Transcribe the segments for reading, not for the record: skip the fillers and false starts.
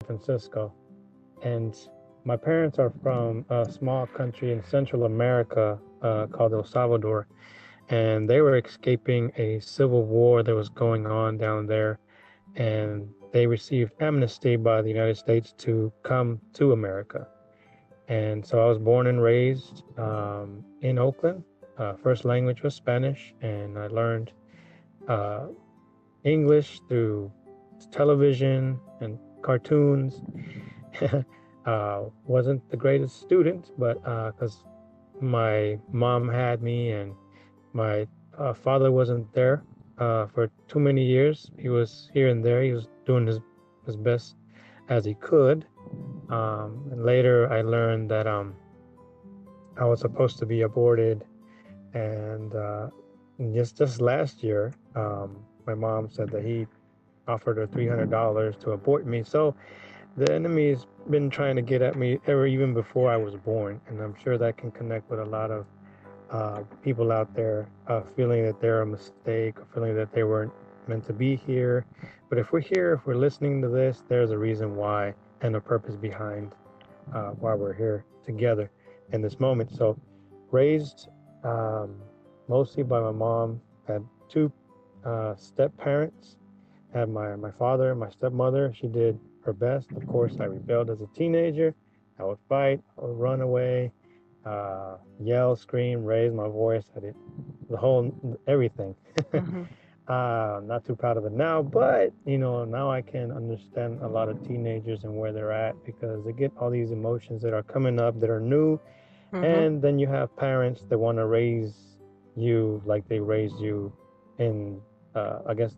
Francisco, and my parents are from a small country in Central America called El Salvador, and they were escaping a civil war that was going on down there, and they received amnesty by the United States to come to America. And so I was born and raised in Oakland. First language was Spanish, and I learned uh, English through television and cartoons. Wasn't the greatest student, but because my mom had me and my father wasn't there for too many years. He was here and there. He was doing his best as he could. And later I learned that I was supposed to be aborted. And just last year, my mom said that he offered her $300 to abort me. So the enemy's been trying to get at me ever even before I was born, and I'm sure that can connect with a lot of people out there feeling that they're a mistake or feeling that they weren't meant to be here. But if we're here, if we're listening to this, there's a reason why and a purpose behind why we're here together in this moment. So raised um, mostly by my mom, had two step parents, had my father and my stepmother. She did her best. Of course, I rebelled as a teenager. I would fight, I would run away, yell, scream, raise my voice. I did the whole everything. Mm-hmm. Not too proud of it now, but now I can understand a lot of teenagers and where they're at because they get all these emotions that are coming up that are new, Mm-hmm. and then you have parents that want to raise you like they raised you in, I guess,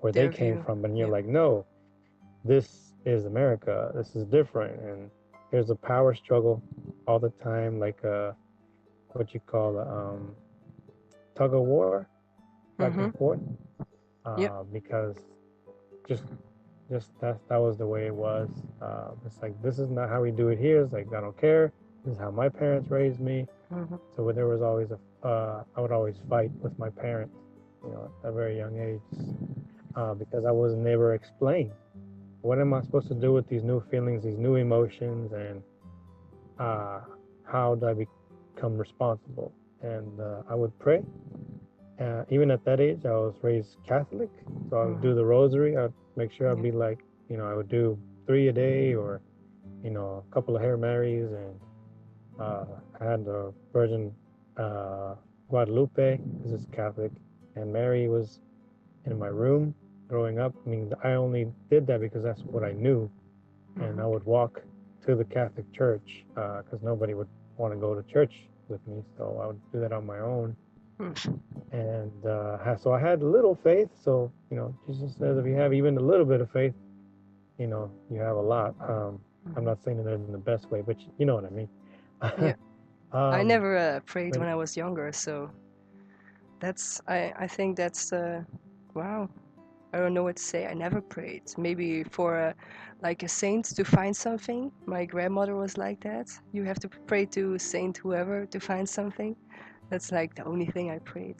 where they Their came view. from, and you're Yeah. like, no, this is America. This is different, and there's a power struggle all the time, like what you call tug of war, back and Mm-hmm. forth, Yep. because just that was the way it was. It's like this is not how we do it here. It's like I don't care. This is how my parents raised me. Mm-hmm. So there was always I would always fight with my parents, at a very young age, because I was never explained. What am I supposed to do with these new feelings, these new emotions, and uh, how do I become responsible? And I would pray. Even at that age, I was raised Catholic, so I would Mm-hmm. do the rosary. I'd make sure I'd Yeah. be like, I would do three a day, or a couple of Hail Marys, and uh, I had the Virgin uh, Guadalupe, because it's Catholic, and Mary was in my room growing up. I mean, I only did that because that's what I knew, and Mm-hmm. I would walk to the Catholic Church because nobody would want to go to church with me, so I would do that on my own. Mm-hmm. And so I had little faith. So Jesus says if you have even a little bit of faith, you have a lot. I'm Mm-hmm. not saying it in the best way, but you know what I mean. Yeah. I um, never prayed when when I was younger, so I think that's wow. I don't know what to say. I never prayed. Maybe for like a saint to find something. My grandmother was like that. You have to pray to saint whoever to find something. That's like the only thing I prayed.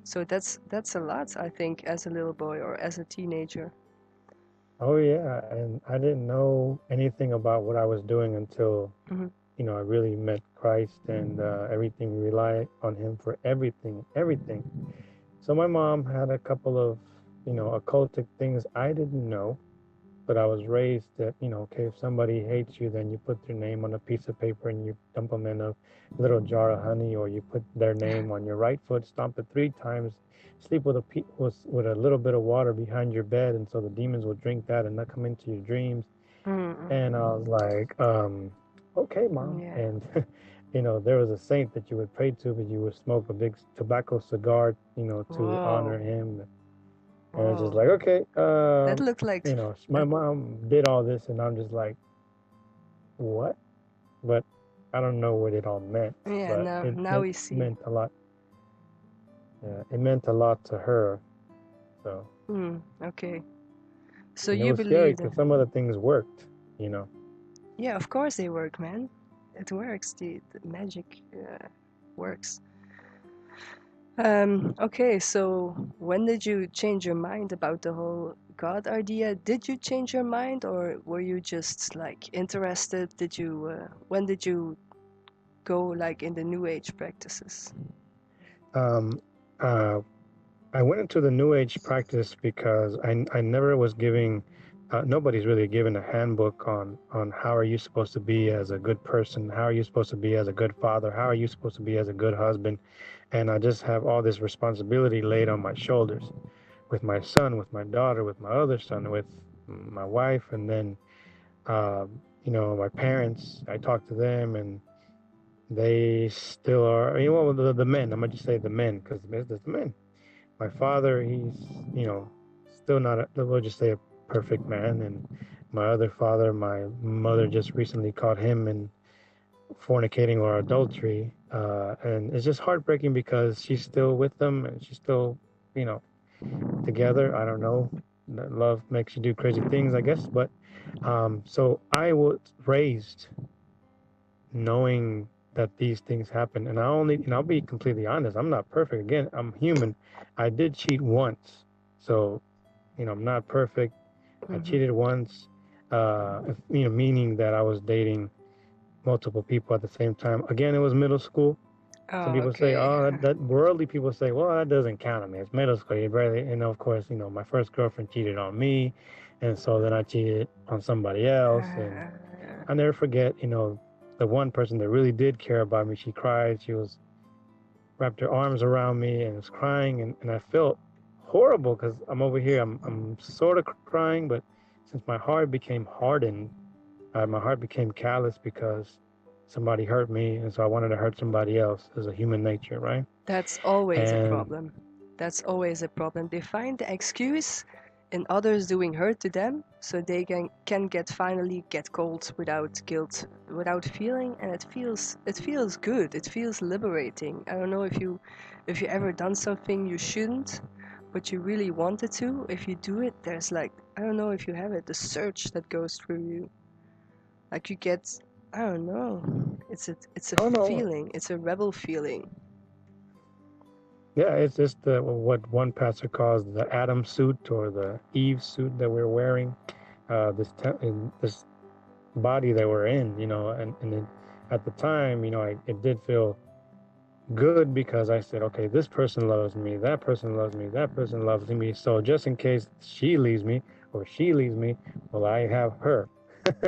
So that's a lot, I think, as a little boy or as a teenager. Oh yeah, and I didn't know anything about what I was doing until Hmm. I really met Christ, and everything rely on Him for everything, everything. So my mom had a couple of occultic things I didn't know, but I was raised that, okay, if somebody hates you, then you put their name on a piece of paper and you dump them in a little jar of honey, or you put their name on your right foot, stomp it 3 times, sleep with a little bit of water behind your bed, and so the demons will drink that and not come into your dreams. Mm-mm. And I was like, okay, mom. Yeah. And there was a saint that you would pray to, but you would smoke a big tobacco cigar, to honor Whoa. him. And it's just Whoa. like, okay, That looked like my a, mom did all this, and I'm just like, what? But I don't know what it all meant, yeah, but now we see. meant a lot. Yeah, it meant a lot to her. So, Okay. So and it you was scary believed. because some of the things worked, you know. Yeah, of course they work, man. It works. The magic works. Okay, so when did you change your mind about the whole God idea, did you change your mind, or were you just like interested? When did you go like in the New Age practices? Um, uh, I went into the New Age practice because I never was giving, nobody's really given a handbook on how are you supposed to be as a good person, how are you supposed to be as a good father, how are you supposed to be as a good husband, and I just have all this responsibility laid on my shoulders with my son, with my daughter, with my other son, with my wife, and then my parents. I talk to them, and they still are. The men. I'm gonna just say the men because there's the men. My father, he's still not. We'll just say a perfect man, and my other father, my mother just recently caught him in fornicating or adultery, and it's just heartbreaking because she's still with them and she's still, you know, together. I don't know. Love makes you do crazy things, I guess. But so I was raised knowing that these things happen, and I'll be completely honest. I'm not perfect. Again, I'm human. I did cheat once, so I'm not perfect. I Mm-hmm. cheated once, meaning that I was dating multiple people at the same time. Again, it was middle school. Some Oh, people say, okay. oh, that worldly people say, well, that doesn't count. I mean, it's middle school. You barely, and of course, my first girlfriend cheated on me. And so then I cheated on somebody else. And I never forget, the one person that really did care about me, she cried. She was wrapped her arms around me and was crying. And I felt horrible because I'm over here. I'm sort of crying, but since my heart became hardened, my heart became callous because somebody hurt me, and so I wanted to hurt somebody else as a human nature, right? That's always a And problem. That's always a problem. They find the excuse in others doing hurt to them so they can finally get cold without guilt, without feeling, and it feels good. It feels liberating. I don't know if you ever done something you shouldn't, but you really wanted to. If you do it, there's like, I don't know if you have it, the surge that goes through you. Like you get, I don't know. It's a oh no, feeling. It's a rebel feeling. yeah, it's just what one pastor calls the Adam suit or the Eve suit that we're wearing, this body that we're in, at the time, it did feel good because I said, okay, this person loves me, that person loves me, that person loves me. So just in case she leaves me or she leaves me, well, I have her,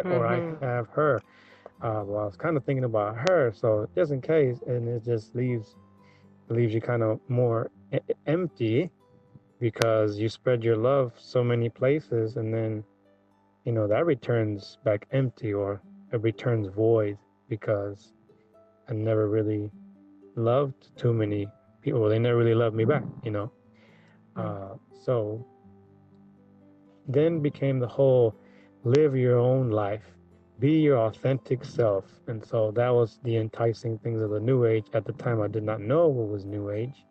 or I Mm-hmm. have her. Well, I was kind of thinking about her, so just in case, and it just leaves you kind of more empty because you spread your love so many places, and then that returns back empty or it returns void because I never really loved too many people. Well, they never really loved me back. So then became the whole live your own life, be your authentic self. And so that was the enticing things of the New Age. At the time, I did not know what was New Age.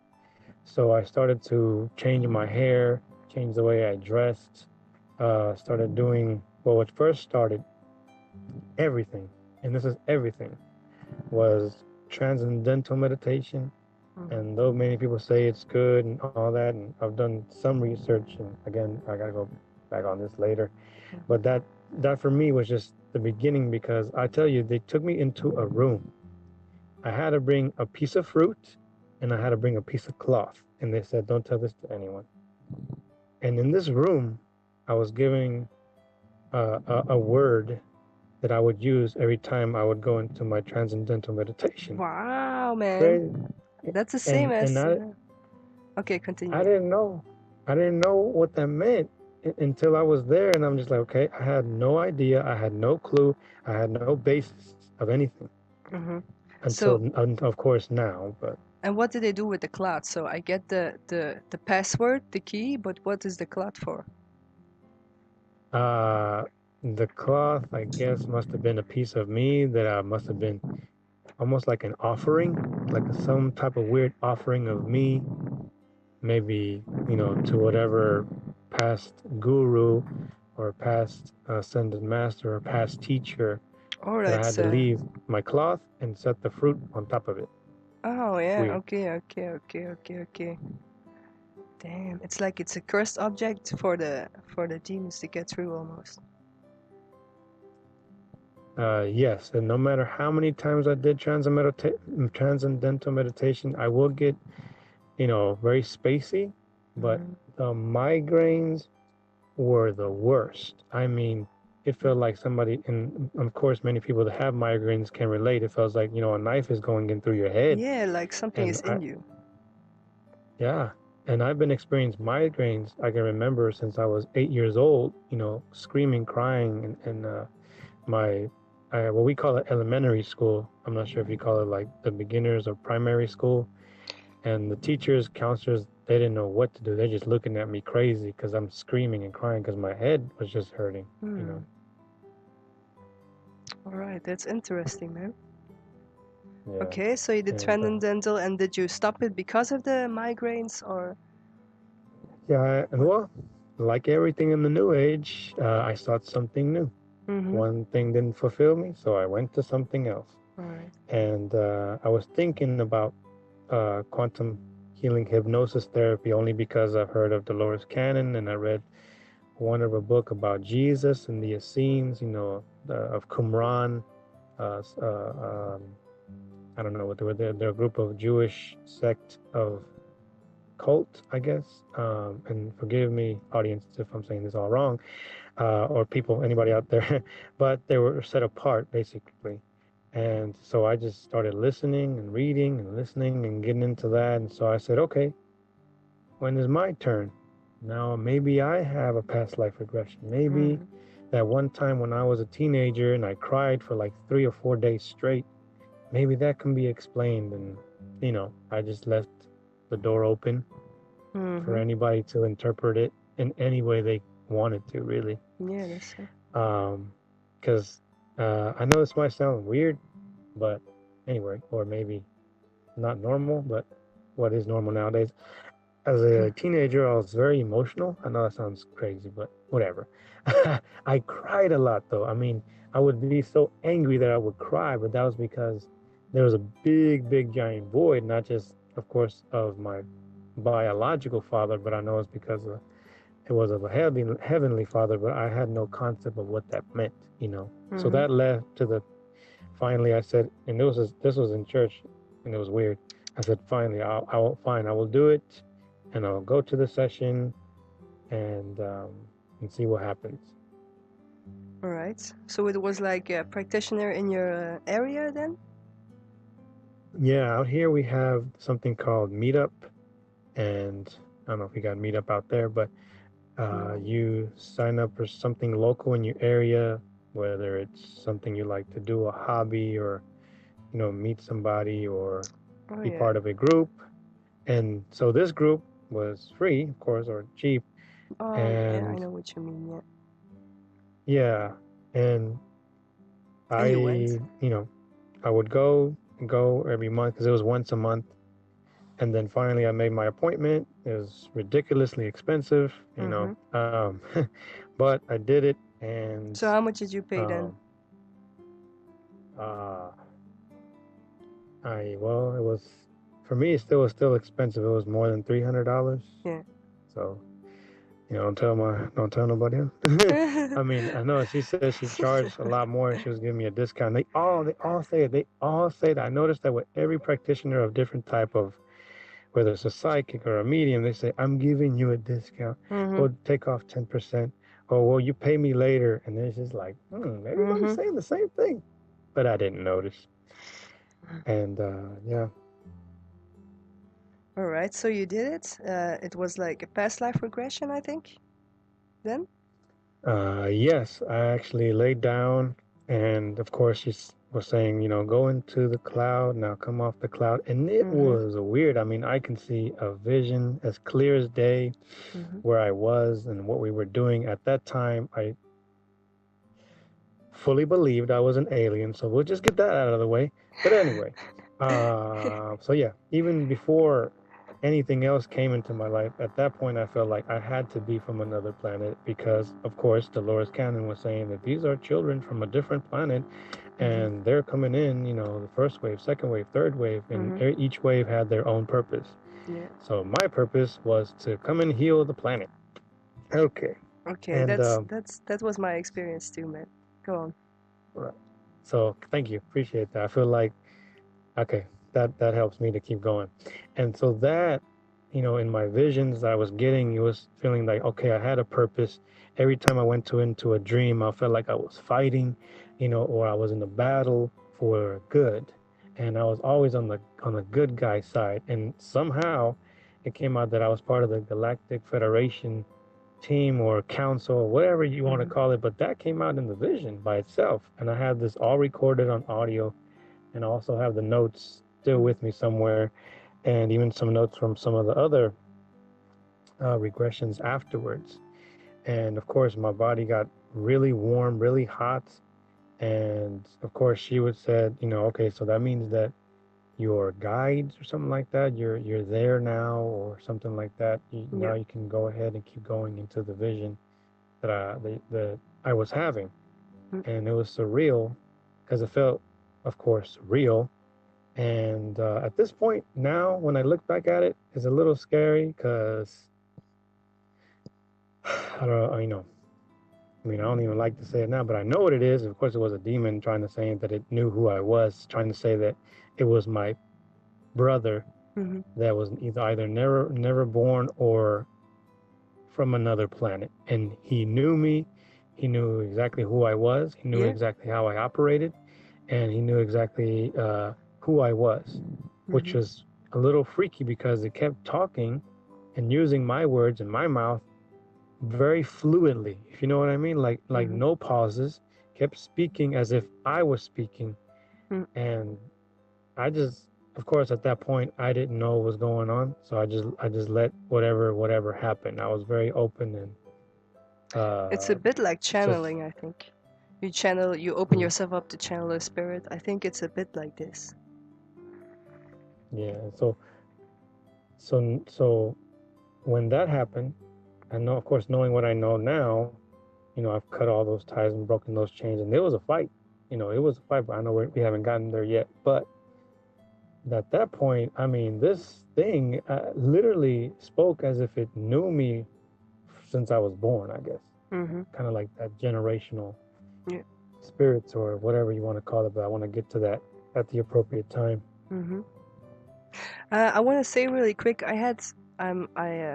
So I started to change my hair, change the way I dressed, started doing, well, what first started everything, and this is everything, was transcendental meditation. Mm-hmm. And though many people say it's good and all that, and I've done some research, and again, I gotta go back on this later. But that for me was just the beginning because I tell you, they took me into a room. I had to bring a piece of fruit and I had to bring a piece of cloth. And they said, don't tell this to anyone. And in this room, I was giving a word that I would use every time I would go into my transcendental meditation. Wow, man. Crazy. That's the same And as. I, Okay, I continue. didn't know. I didn't know what that meant until I was there, and I'm just like, okay, I had no idea. I had no clue. I had no basis of anything Mm-hmm. until, So, of course, now. But and what did they do with the cloud? So I get the password, the key, but what is the cloud for? uh, the cloth, I guess, must have been a piece of me that I must have been almost like an offering, like some type of weird offering of me, maybe, to whatever past guru or past ascended master or past teacher Oh, that I had that's. to leave my cloth and set the fruit on top of it. Oh, yeah. Weird. Okay, okay, okay, okay, okay. Damn, it's like it's a cursed object for the demons to get through almost. Yes, and no matter how many times I did transcendental meditation, I will get, very spacey, but Mm. the migraines were the worst. I mean, it felt like somebody, and of course, many people that have migraines can relate. It feels like, a knife is going in through your head. Yeah, like something And is in you. yeah, and I've been experiencing migraines. I can remember since I was 8 years old, screaming, crying, and my, what we call it elementary school. I'm not sure if you call it like the beginners or primary school. And the teachers, counselors, they didn't know what to do. They're just looking at me crazy because I'm screaming and crying because my head was just hurting. All right, that's interesting, man. Yeah. Okay, so you did And transcendental, and did you stop it because of the migraines, or yeah, and what? well, like everything in the new age, I sought something new. Mm-hmm. One thing didn't fulfill me, so I went to something else. All right. And I was thinking about quantum healing hypnosis therapy only because I've heard of Dolores Cannon and I read one of her book about Jesus and the Essenes, of Qumran. Uh, I don't know what they were. They're a group of Jewish sect of cult, I guess. And forgive me, audience, if I'm saying this all wrong, or people, anybody out there, but they were set apart basically. And so I just started listening and reading and listening and getting into that. And so I said, okay, when is my turn? Now, maybe I have a past life regression. Maybe Mm. that one time when I was a teenager and I cried for like 3 or 4 days straight, maybe that can be explained. And, I just left the door open for Mm-hmm. anybody to interpret it in any way they wanted to, really. Yeah, that's it. Because I know this might sound weird, but anyway, or maybe not normal, but what is normal nowadays? As a teenager, I was very emotional. I know that sounds crazy, but whatever. I cried a lot, though. I mean, I would be so angry that I would cry, but that was because there was a big, big, giant void, not just, of course, of my biological father, but I know it's because it was of a heavenly father, but I had no concept of what that meant. So Mm-hmm. that led to finally I said, and this was in church, and it was weird. I said, finally, I will do it, and I'll go to the session, and see what happens. All right. So it was like a practitioner in your area then? Yeah, out here we have something called Meetup, and I don't know if we got Meetup out there, but No. you sign up for something local in your area, whether it's something you like to do, a hobby, or meet somebody, or Oh be yeah. part of a group. And so this group was free, of course, or cheap. Oh yeah, I And know what you mean. Yeah. yeah, and And you went? I would go every month because it was once a month. And then finally, I made my appointment. It was ridiculously expensive. Mm-hmm. But I did it, and So how much did you pay then? um, uh, it was for me. It still was still expensive. It was more than $300. Yeah. So don't tell nobody else. I mean, I know she said she charged a lot more and she was giving me a discount. They all say it. They all say that. I noticed that with every practitioner of different type of, whether it's a psychic or a medium, they say, I'm giving you a discount. Mm-hmm. Or take off 10%. Or, well, you pay me later. And then it's just like, everybody's Mm-hmm. saying the same thing. But I didn't notice. And yeah. All right. So you did it. It was like a past life regression, I think. Then. Yes, I actually laid down, and of course, she was saying, go into the cloud, now come off the cloud. And it Mm-hmm. was weird. I mean, I can see a vision as clear as day Mm-hmm. where I was and what we were doing. At that time, I fully believed I was an alien, so we'll just get that out of the way. But anyway, so yeah, even before anything else came into my life, at that point I felt like I had to be from another planet because, of course, Dolores Cannon was saying that these are children from a different planet Mm-hmm. and they're coming in, the first wave, second wave, third wave, and Mm-hmm. each wave had their own purpose. Yeah. So my purpose was to come and heal the planet. Okay. Okay, And that was my experience too, man. Go on. right. So thank you. Appreciate that. I feel like okay, that helps me to keep going. And so that, in my visions that I was getting, it was feeling like, okay, I had a purpose. Every time I went to into a dream, I felt like I was fighting, or I was in a battle for good. And I was always on the good guy side. And somehow it came out that I was part of the Galactic Federation team or council, or whatever you want to Mm-hmm. call it. But that came out in the vision by itself. And I had this all recorded on audio, and I also have the notes still Mm-hmm. with me somewhere, and even some notes from some of the other regressions afterwards. And of course, my body got really warm, really hot, and of course, she would said, okay, so that means that your guides or something like that, you're there now, or something like that. Now Yep. you can go ahead and keep going into the vision that I was having, and it was surreal because it felt, of course, real. And at this point now, when I look back at it, it's a little scary because I don't know, I mean, I don't even like to say it now, but I know what it is. Of course, it was a demon trying to say that it knew who I was, trying to say that it was my brother Mm-hmm. that was either never born or from another planet. And he knew me. He knew exactly who I was. He knew Yeah. exactly how I operated, and he knew exactly who I was, which Mm-hmm. was a little freaky because it kept talking and using my words in my mouth very fluidly, if you know what I mean, like Mm-hmm. no pauses, kept speaking as if I was speaking. Mm. And I just, of course, at that point, I didn't know what was going on, so I just let whatever happened. I was very open and It's a bit like just channeling, I think. You open mm, yourself up to channel a spirit. I think it's a bit like this. yeah. So when that happened, I know, of course, knowing what I know now, I've cut all those ties and broken those chains, and there was a fight. It was a fight, but I know we haven't gotten there yet. But at that point, I mean, this thing literally spoke as if it knew me since I was born, I guess. Mm-hmm. Kind of like that generational Yeah. spirits or whatever you want to call it, but I want to get to that at the appropriate time. Mm-hmm. I want to say really quick. I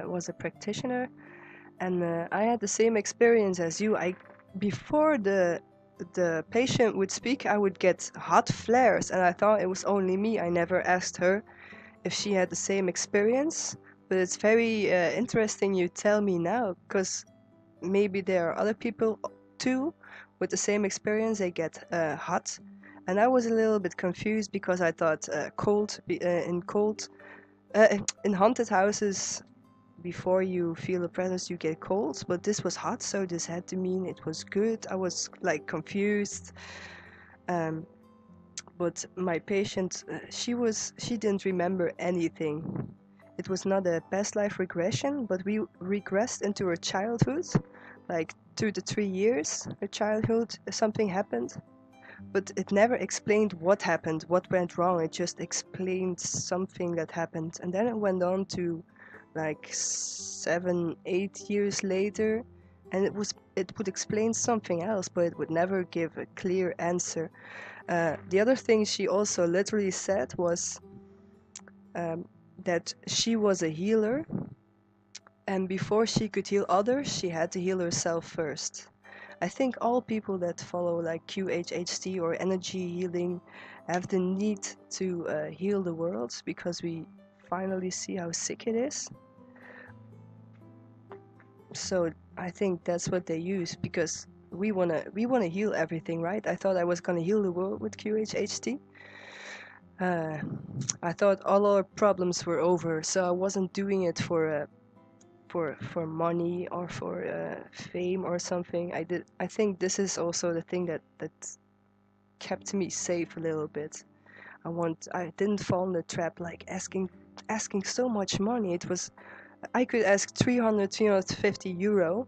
was a practitioner, and I had the same experience as you. Before the patient would speak, I would get hot flares, and I thought it was only me. I never asked her if she had the same experience, but it's very interesting you tell me now, because maybe there are other people too with the same experience. They get hot, and I was a little bit confused because I thought in haunted houses, before you feel a presence you get cold, but this was hot, so this had to mean it was good. I was like confused. um, but my patient, she didn't remember anything. It was not a past life regression, but we regressed into her childhood, like 2 to 3 years her childhood. Something happened, but it never explained what happened, what went wrong. It just explained something that happened, and then it went on to like 7, 8 years later, and it would explain something else, but it would never give a clear answer. The other thing she also literally said was um, that she was a healer, and before she could heal others, she had to heal herself first. I think all people that follow like QHHT or energy healing have the need to heal the world, because we finally see how sick it is. So I think that's what they use, because we wanna heal everything, right? I thought I was gonna heal the world with QHHT. Uh, I thought all our problems were over, so I wasn't doing it for money or for fame or something. I think this is also the thing that kept me safe a little bit. I didn't fall in the trap like asking so much money. I could ask 300, 350 euro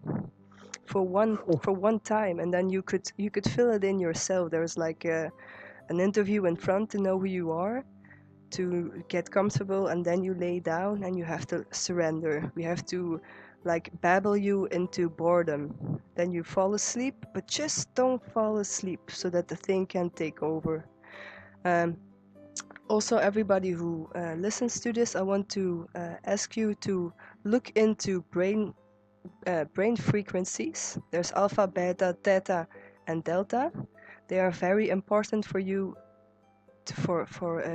for one time, and then you could fill it in yourself. There's like an interview in front to know who you are, to get comfortable, and then you lay down and you have to surrender. We have to like babble you into boredom. Then you fall asleep, but just don't fall asleep so that the thing can take over. Um, Also, everybody who listens to this, I want to ask you to look into brain frequencies. There's alpha, beta, theta, and delta. They are very important for you for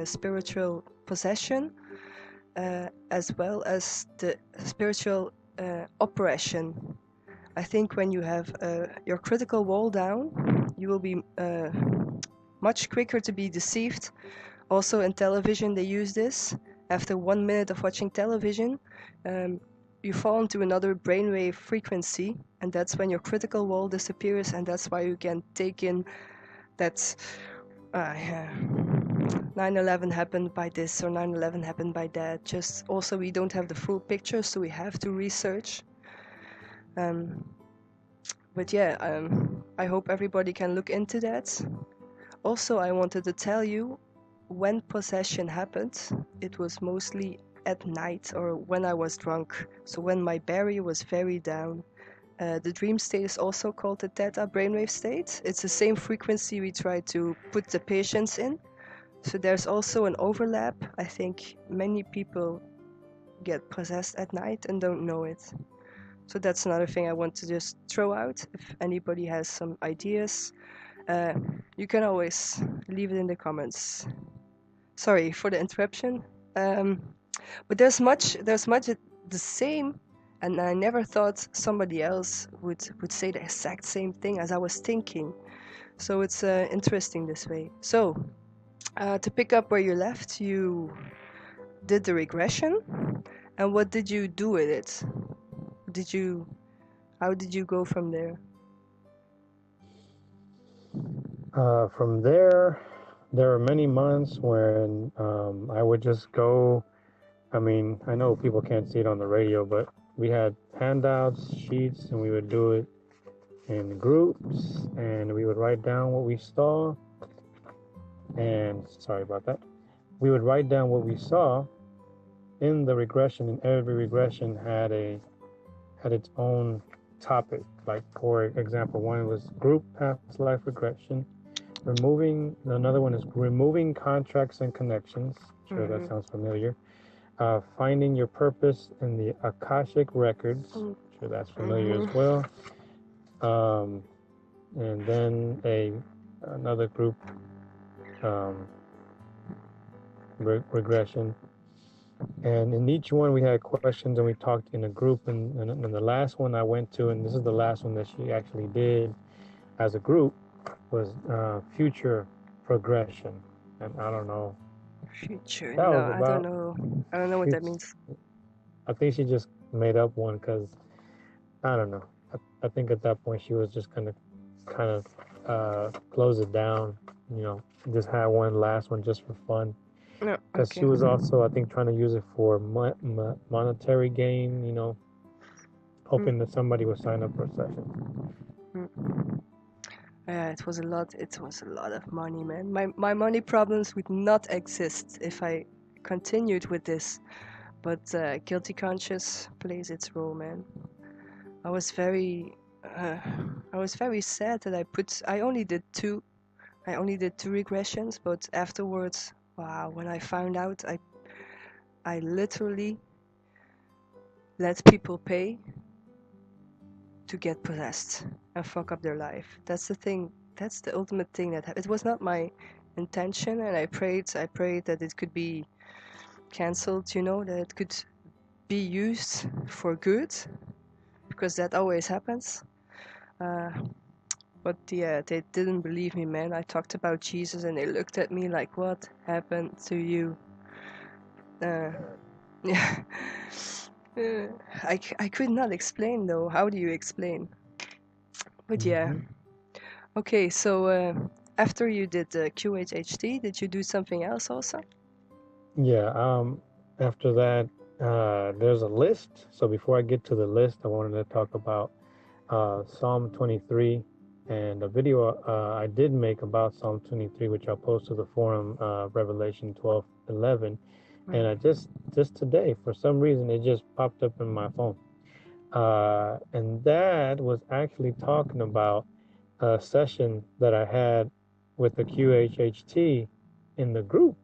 spiritual possession, as well as the spiritual oppression. I think when you have your critical wall down, you will be much quicker to be deceived. Also in television, they use this. After 1 minute of watching television, you fall into another brainwave frequency, and that's when your critical wall disappears, and that's why you can take in that 9/11 happened by this or 9/11 happened by that. Just also we don't have the full picture, so we have to research. But yeah, I hope everybody can look into that. Also, I wanted to tell you, when possession happened, it was mostly at night or when I was drunk. So when my barrier was very down. The dream state is also called the theta brainwave state. It's the same frequency we try to put the patients in. So there's also an overlap. I think many people get possessed at night and don't know it. So that's another thing I want to just throw out. If anybody has some ideas, you can always leave it in the comments. Sorry for the interruption. But there's much the same, and I never thought somebody else would say the exact same thing as I was thinking. So it's interesting this way. So to pick up where you left, you did the regression, and what did you do with it? How did you go from there? From there are many months when I would just go. I mean, I know people can't see it on the radio, but we had handouts, sheets, and we would do it in groups, and we would write down what we saw. And sorry about that. We would write down what we saw in the regression, and every regression had its own topic. Like, for example, one was group past life regression. Another one is removing contracts and connections. Sure, that sounds familiar. Finding your purpose in the Akashic records. Sure, that's familiar as well. And then another group regression. And in each one, we had questions, and we talked in a group. And the last one I went to, and this is the last one that she actually did as a group, was future progression. And I don't know. Future? That No, was I don't about. know. I don't know what that means. I think she just made up one because I don't know. I think at that point she was just gonna kind of close it down. You know, just have one last one just for fun. No, Because okay. she was also, I think, trying to use it for monetary gain. You know, hoping that somebody would sign up for a session. Yeah, it was a lot. It was a lot of money, man. My money problems would not exist if I continued with this. But guilty conscience plays its role, man. I was very sad that I only did two regressions, but afterwards, wow, when I found out, I literally let people pay to get possessed and fuck up their life. That's the thing. That's the ultimate thing it was not my intention, and I prayed that it could be cancelled, that it could be used for good, because that always happens. But yeah, they didn't believe me, man. I talked about Jesus and they looked at me like, what happened to you? Yeah. I could not explain though. How do you explain? But yeah. Okay, so after you did the QHHT, did you do something else also? Yeah. After that, there's a list. So before I get to the list, I wanted to talk about Psalm 23. and a video I did make about Psalm 23, which I'll post to the forum, Revelation 12:11. And I just today, for some reason, it just popped up in my phone. And that was actually talking about a session that I had with the QHHT in the group.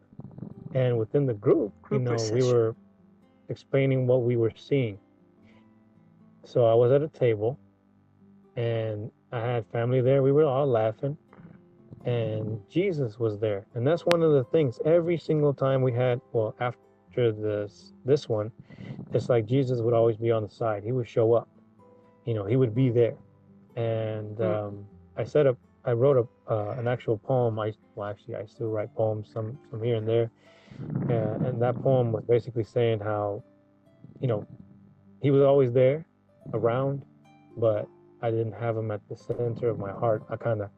And within the group, Group we recession. were explaining what we were seeing. So I was at a table and I had family there. We were all laughing, and Jesus was there. And that's one of the things every single time we had, well, after this one, it's like Jesus would always be on the side. He would show up, he would be there. And Mm. I wrote an actual poem. Actually, I still write poems, some here and there. And that poem was basically saying how, he was always there, around, but I didn't have him at the center of my heart. I kind of,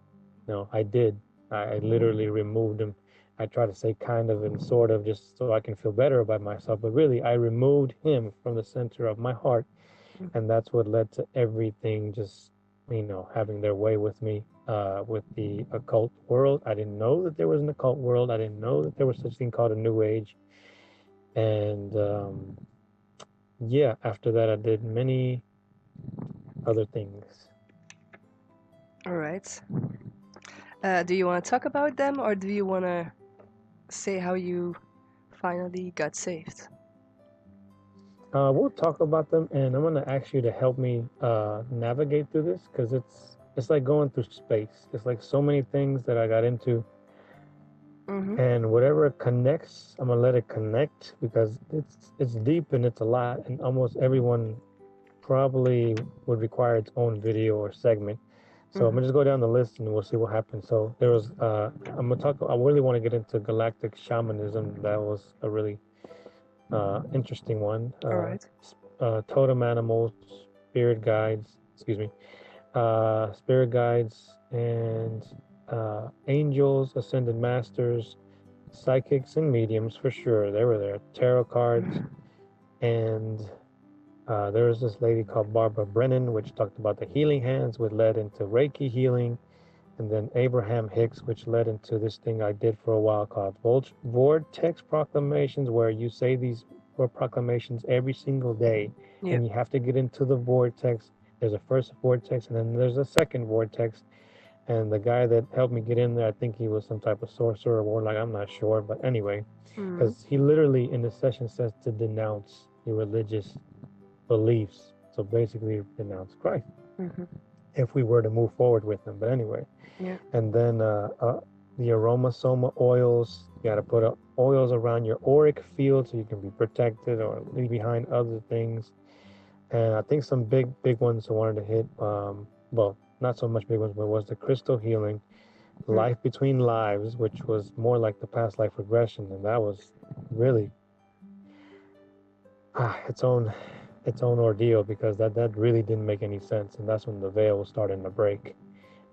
I did. I literally removed him. I try to say kind of and sort of just so I can feel better about myself, but really I removed him from the center of my heart, and that's what led to everything just, having their way with me, with the occult world. I didn't know that there was an occult world. I didn't know that there was such thing called a new age. And yeah, after that I did many other things. All right. Do you want to talk about them, or do you want to say how you finally got saved? We'll talk about them, and I'm gonna ask you to help me navigate through this, because it's like going through space. It's like so many things that I got into, and whatever connects, I'm gonna let it connect, because it's deep and it's a lot, and almost everyone probably would require its own video or segment. So I'm gonna just go down the list and we'll see what happens. So there was I'm gonna talk. I really want to get into galactic shamanism. That was a really interesting one. All right. Totem animals, spirit guides. Excuse me. Spirit guides and angels, ascended masters, psychics, and mediums for sure. They were there. Tarot cards, and there was this lady called Barbara Brennan, which talked about the healing hands, which led into Reiki healing, and then Abraham Hicks, which led into this thing I did for a while called vortex proclamations, where you say these proclamations every single day, and you have to get into the vortex. There's a first vortex, and then there's a second vortex. And the guy that helped me get in there, I think he was some type of sorcerer or warlock, I'm not sure. But anyway, because he literally in the session says to denounce your religious beliefs. So basically denounce Christ if we were to move forward with them. But anyway, and then the aromasoma oils, you got to put oils around your auric field so you can be protected or leave behind other things. And I think some big ones I wanted to hit, well, not so much big ones, but was the crystal healing, life between lives, which was more like the past life regression. And that was really its own ordeal, because that really didn't make any sense. And that's when the veil was starting to break.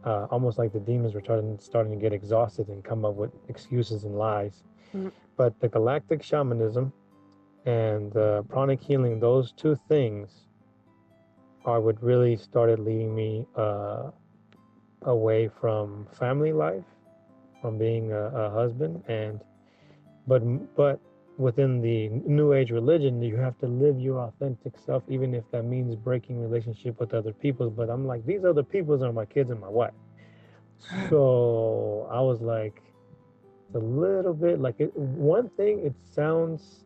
Almost like the demons were starting to get exhausted and come up with excuses and lies. But the galactic shamanism and pranic healing, those two things are what really started leading me away from family life, from being a husband, but within the New Age religion, you have to live your authentic self, even if that means breaking relationship with other people. But I'm like, these other peoples are my kids and my wife. So I was like, it's a little bit like one thing, it sounds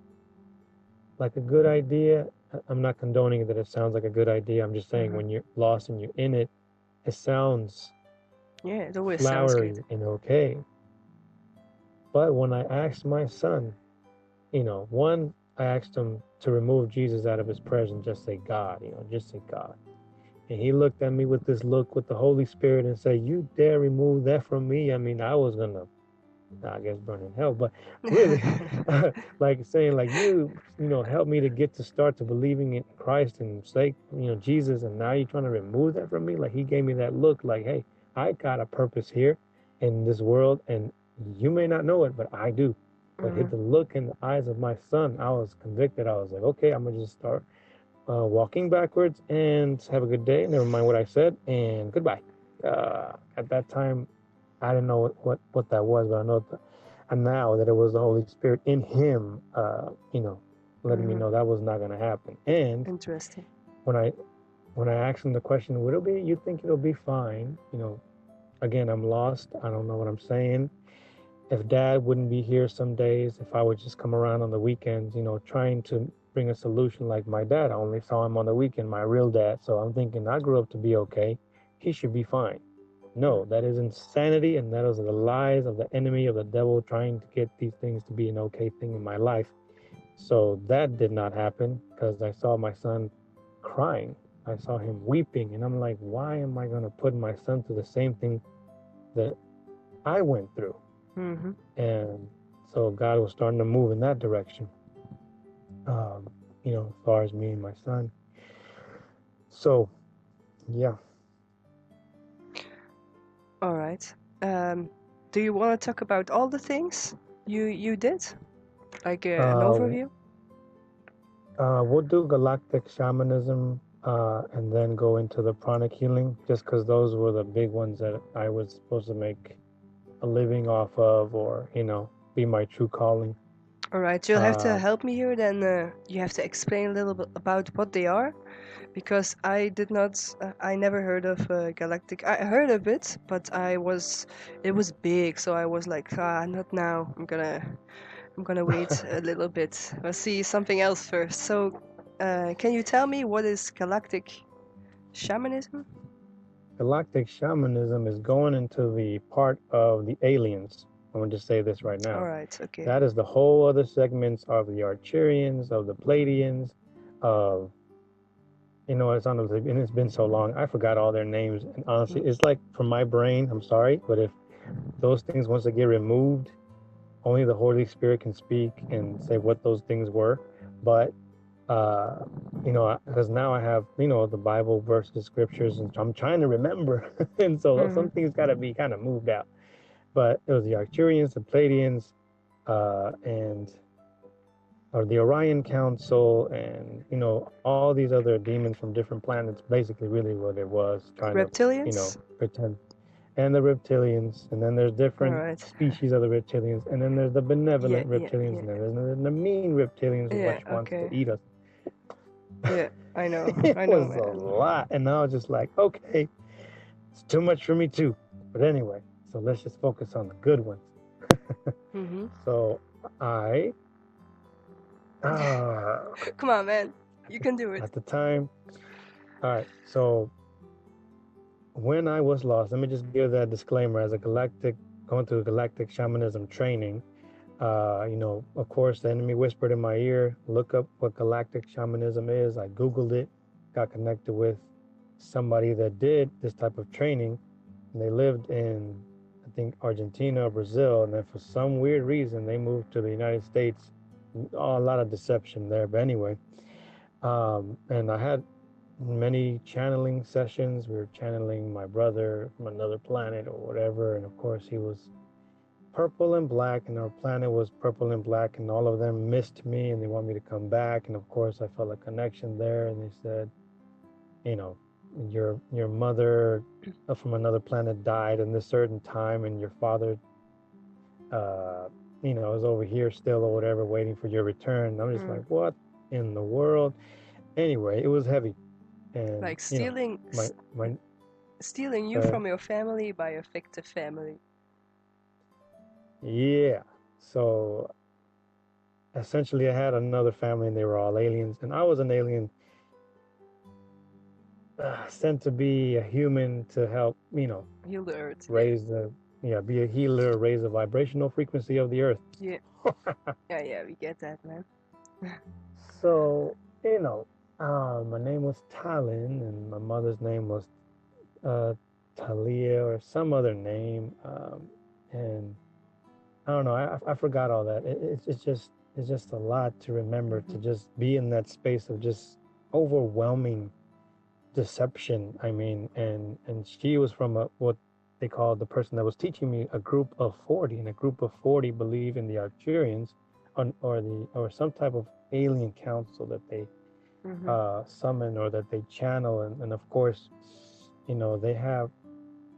like a good idea. I'm not condoning that it sounds like a good idea. I'm just saying when you're lost and you're in it, it sounds it always flowery sounds good and okay. But when I asked my son, one, I asked him to remove Jesus out of his prayers and just say God, just say God. And he looked at me with this look with the Holy Spirit and said, "You dare remove that from me?" I mean, I was gonna, I guess, burn in hell, but really, like saying, like, help me to start to believing in Christ and say, Jesus, and now you're trying to remove that from me. Like, he gave me that look, like, hey, I got a purpose here in this world, and you may not know it, but I do. But hit the look in the eyes of my son, I was convicted. I was like, okay, I'm gonna just start walking backwards, and have a good day. Never mind what I said, and goodbye. At that time, I didn't know what that was, but I know and now that it was the Holy Spirit in him, letting me know that was not going to happen. And Interesting. when I asked him the question, would it be? You think it'll be fine? Again, I'm lost. I don't know what I'm saying. If Dad wouldn't be here some days, if I would just come around on the weekends, trying to bring a solution like my dad. I only saw him on the weekend, my real dad. So I'm thinking I grew up to be okay. He should be fine. No, that is insanity, and that is the lies of the enemy of the devil trying to get these things to be an okay thing in my life. So that did not happen because I saw my son crying. I saw him weeping, and I'm like, why am I going to put my son through the same thing that I went through? And so God was starting to move in that direction, as far as me and my son. So, yeah. All right. Do you want to talk about all the things you did, like an overview? We'll do galactic shamanism and then go into the pranic healing, just because those were the big ones that I was supposed to make a living off of, or be my true calling. All right, you'll have to help me here. Then you have to explain a little bit about what they are, because I did not. I never heard of galactic. I heard of it, but it was big, so I was like, not now. I'm gonna wait a little bit. Let's see something else first. So, can you tell me what is galactic shamanism? Galactic shamanism is going into the part of the aliens. I'm going to just say this right now. All right, okay. That is the whole other segments of the Arcturians, of the Pleiadians, of it's been so long. I forgot all their names. And honestly, it's like from my brain, I'm sorry, but if those things, once they get removed, only the Holy Spirit can speak and say what those things were. But, because now I have, the Bible verses, scriptures, and I'm trying to remember. And so some things got to be kind of moved out. But it was the Arcturians, the Pleiadians, or the Orion Council, and all these other demons from different planets. Basically, really what it was, trying reptilians? to pretend. And the reptilians, and then there's different species of the reptilians, and then there's the benevolent reptilians, and then there's the mean reptilians, which wants to eat us. Yeah, I know. It was a lot, and I was just like, okay, it's too much for me too. But anyway, so let's just focus on the good ones. So come on, man, you can do it. At the time, all right. So when I was lost, let me just give that disclaimer as going through galactic shamanism training. Of course, the enemy whispered in my ear, look up what galactic shamanism is. I Googled it, got connected with somebody that did this type of training, and they lived in, I think, Argentina or Brazil, and then for some weird reason, they moved to the United States. A lot of deception there, but anyway, and I had many channeling sessions. We were channeling my brother from another planet or whatever, and of course he was purple and black, and our planet was purple and black, and all of them missed me, and they want me to come back. And of course I felt a connection there, and they said, your mother from another planet died in this certain time, and your father is over here still or whatever, waiting for your return. I'm just like, what in the world? Anyway, it was heavy. And like stealing stealing you from your family by a fictive family. Yeah. So essentially I had another family, and they were all aliens, and I was an alien sent to be a human to help, heal the earth, be a healer, raise the vibrational frequency of the earth. Yeah. yeah, we get that, man. So, my name was Talon, and my mother's name was Talia or some other name, and I don't know. I forgot all that. It's just a lot to remember, to just be in that space of just overwhelming deception. I mean, and she was from what they called, the person that was teaching me, a group of 40, and a group of 40 believe in the Arcturians, or some type of alien council that they summon or that they channel, and of course, they have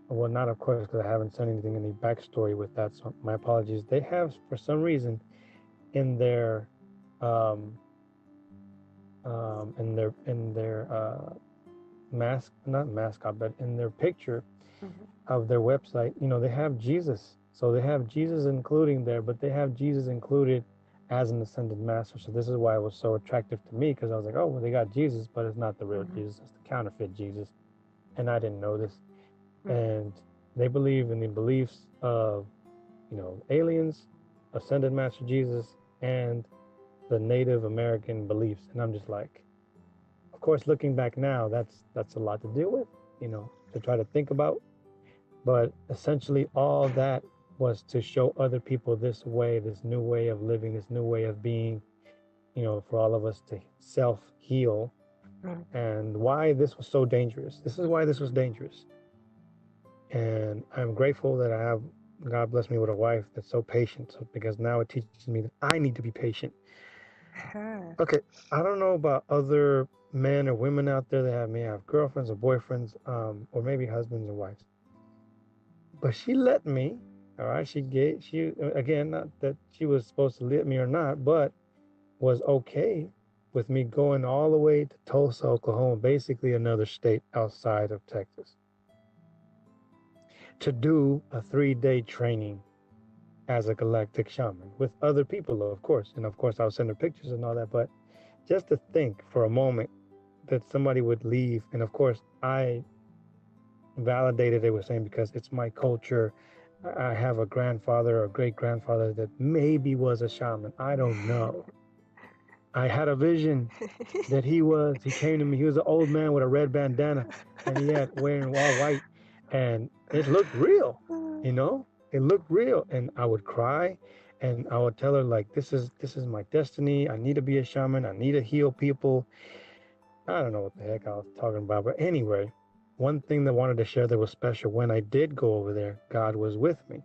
well, not of course, because I haven't sent anything, any backstory with that. So my apologies. They have, for some reason, in their, um, not mascot, but in their picture Mhm. of their website, they have Jesus. So they have Jesus including there, but they have Jesus included as an ascended master. So this is why it was so attractive to me, because I was like, oh, well, they got Jesus, but it's not the real Mhm. Jesus, it's the counterfeit Jesus. And I didn't know this. Mhm. And they believe in the beliefs of, aliens, ascended master Jesus, and the Native American beliefs. And I'm just like, of course, looking back now, that's a lot to deal with, to try to think about. But essentially, all that was to show other people this way, this new way of living, this new way of being, for all of us to self heal, Mhm. and why this was so dangerous. This is why this was dangerous. And I'm grateful that God bless me with a wife that's so patient. So, because now it teaches me that I need to be patient. Huh. Okay, I don't know about other men or women out there that may have girlfriends or boyfriends, or maybe husbands or wives. But she let me. All right, she again, not that she was supposed to let me or not, but was okay with me going all the way to Tulsa, Oklahoma, basically another state outside of Texas, to do a 3-day training as a galactic shaman with other people, of course. And of course, I'll send her pictures and all that. But just to think for a moment that somebody would leave, and of course, I validated it with saying because it's my culture. I have a grandfather or great grandfather that maybe was a shaman. I don't know. I had a vision that he came to me. He was an old man with a red bandana and he had wearing all white and it looked real, you know? It looked real. And I would cry and I would tell her like this is my destiny. I need to be a shaman. I need to heal people. I don't know what the heck I was talking about, but anyway, one thing that I wanted to share that was special when I did go over there, God was with me.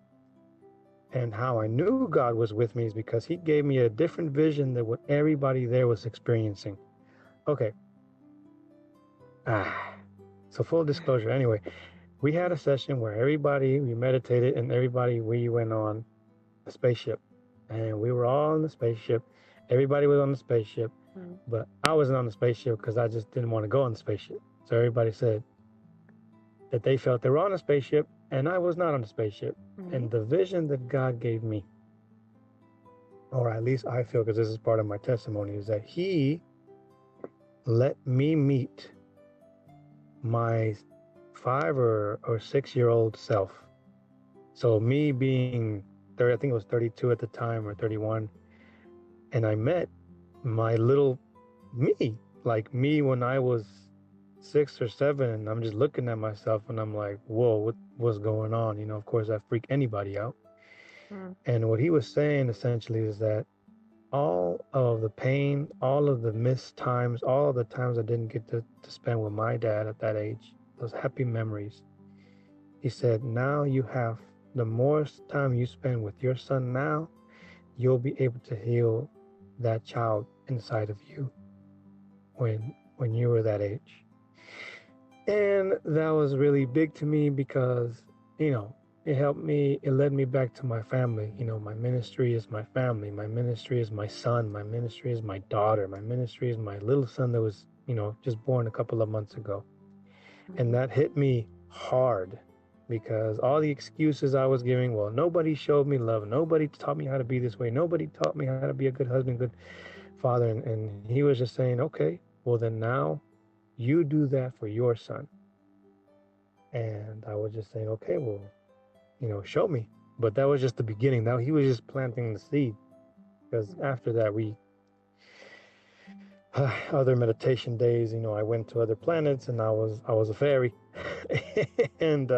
And how I knew God was with me is because he gave me a different vision than what everybody there was experiencing. Okay. Ah. So full disclosure. Anyway, we had a session where we meditated and we went on a spaceship. And we were all on the spaceship. Everybody was on the spaceship, Mhm. but I wasn't on the spaceship because I just didn't want to go on the spaceship. So everybody said that they felt they were on a spaceship and I was not on the spaceship. Mhm. And the vision that God gave me, or at least I feel because this is part of my testimony, is that he let me meet my 5 or 6 year old self. So me being 30, I think it was 32 at the time or 31, and I met my little me, like me when I was 6 or 7, and I'm just looking at myself and I'm like, whoa, what's going on? Of course, that freaked anybody out. Mhm. And what he was saying essentially is that all of the pain, all of the missed times, all of the times I didn't get to spend with my dad at that age, those happy memories, he said, now you have the more time you spend with your son now, you'll be able to heal that child inside of you when you were that age. And that was really big to me because, it helped me, it led me back to my family. My ministry is my family. My ministry is my son. My ministry is my daughter. My ministry is my little son that was, just born a couple of months ago. And Mhm. that hit me hard because all the excuses I was giving, well, nobody showed me love. Nobody taught me how to be this way. Nobody taught me how to be a good husband, good father. And he was just saying, okay, well, then now you do that for your son. And I was just saying, okay, well, show me. But that was just the beginning. Now he was just planting the seed because Mhm. after that, other meditation days, I went to other planets and I was a fairy. And,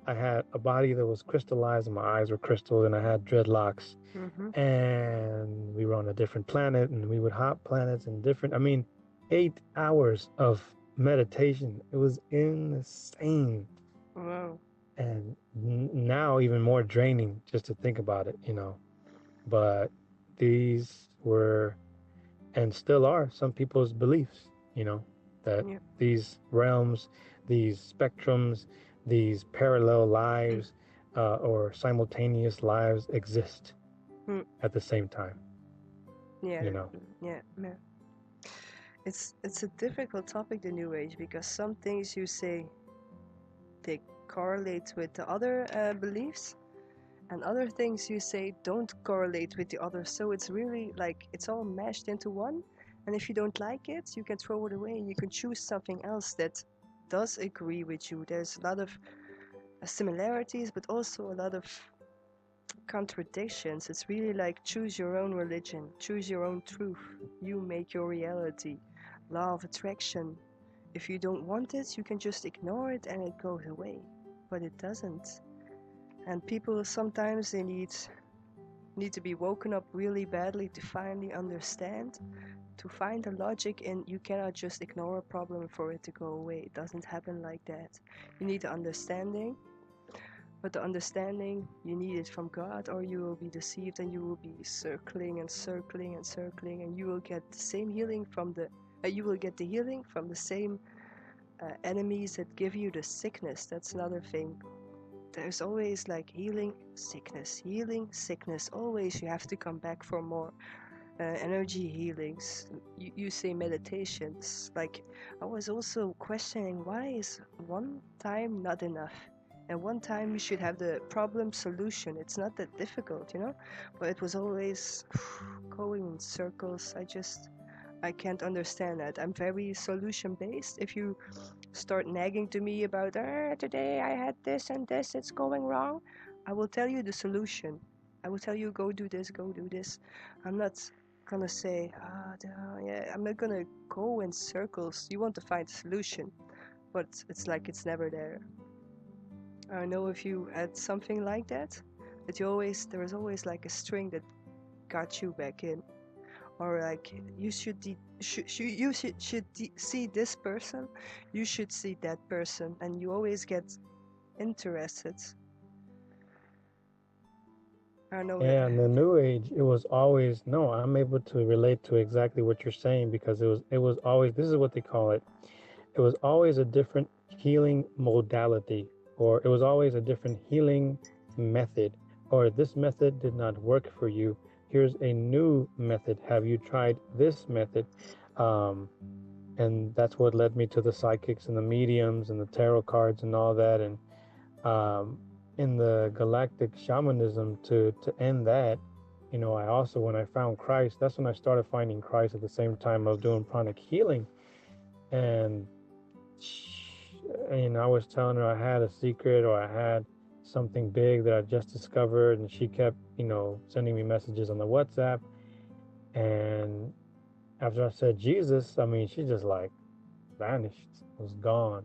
I had a body that was crystallized and my eyes were crystal and I had dreadlocks Mhm. and we were on a different planet and we would hop planets and I mean, 8 hours of meditation. It was insane. Wow. And now even more draining just to think about it. But these were and still are some people's beliefs, that Yeah. these realms, these spectrums, these parallel lives or simultaneous lives exist Hmm. at the same time, Yeah, you know. yeah, yeah. It's a difficult topic, the New Age, because some things you say they correlate with the other beliefs, and other things you say don't correlate with the others. So it's really like it's all mashed into one. And if you don't like it, you can throw it away. You can choose something else that does agree with you. There's a lot of similarities, but also a lot of contradictions. It's really like choose your own religion, choose your own truth. You make your reality. Law of attraction. If you don't want it, you can just ignore it and it goes away. But it doesn't. And people sometimes they need to be woken up really badly to finally understand, to find the logic in you cannot just ignore a problem for it to go away. It doesn't happen like that. You need the understanding, but the understanding you need it from God, or you will be deceived and you will be circling and circling and circling, and you will get the same healing from the you will get the healing from the same enemies that give you the sickness. That's another thing. There's always like healing sickness. Always you have to come back for more energy healings. You say meditations. Like I was also questioning why is one time not enough, and one time you should have the problem solution. It's not that difficult, you know, but it was always going in circles. I can't understand that. I'm very solution based. If you start nagging to me about today I had this and this, it's going wrong, I will tell you the solution. I will tell you go do this, go do this. I'm not gonna say yeah, I'm not gonna go in circles. You want to find a solution, but it's like it's never there. I don't know if you had something like that, that there was always like a string that got you back in, or like you should see this person, you should see that person, and you always get interested. I don't know. Yeah, in the new age, it was always no, I'm able to relate to exactly what you're saying because it was always, this is what they call it. It was always a different healing modality, or it was always a different healing method, or this method did not work for you. Here's a new method. Have you tried this method? Um, and that's what led me to the psychics and the mediums and the tarot cards and all that. And um, in the galactic shamanism, to end that, I also, when I found Christ, that's when I started finding Christ. At the same time I was doing pranic healing, and I was telling her I had a secret, or I had something big that I just discovered, and she kept sending me messages on the WhatsApp. And after I said Jesus, I mean, she just like vanished, was gone.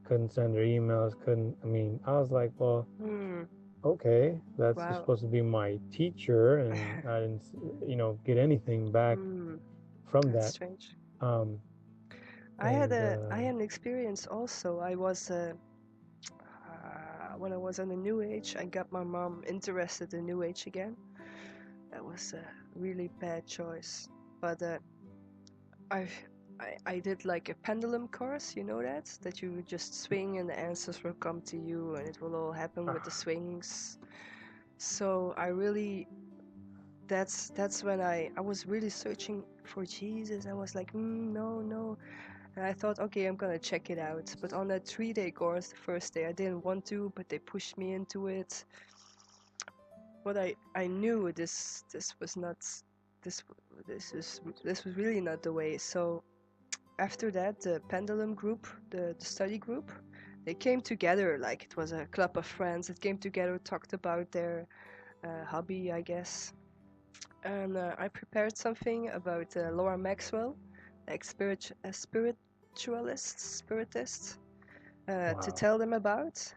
Couldn't send her emails, couldn't, I mean, I was like, well, okay, that's Wow. supposed to be my teacher, and I didn't, get anything back from That's that. strange. Um, I had and an experience also. I was when I was in the New Age, I got my mom interested in New Age again. That was a really bad choice, but I I did like a pendulum course, you know that you just swing and the answers will come to you and it will all happen with the swings. So I really that's when I was really searching for Jesus. I was like, no. And I thought, okay, I'm gonna check it out. But on that 3-day course, the first day I didn't want to, but they pushed me into it. But I knew this was not this this was really not the way. So after that, the pendulum group, the study group, they came together like it was a club of friends that came together, talked about their hobby, I guess. And I prepared something about Laura Maxwell, like spiritist, to wow. tell them about.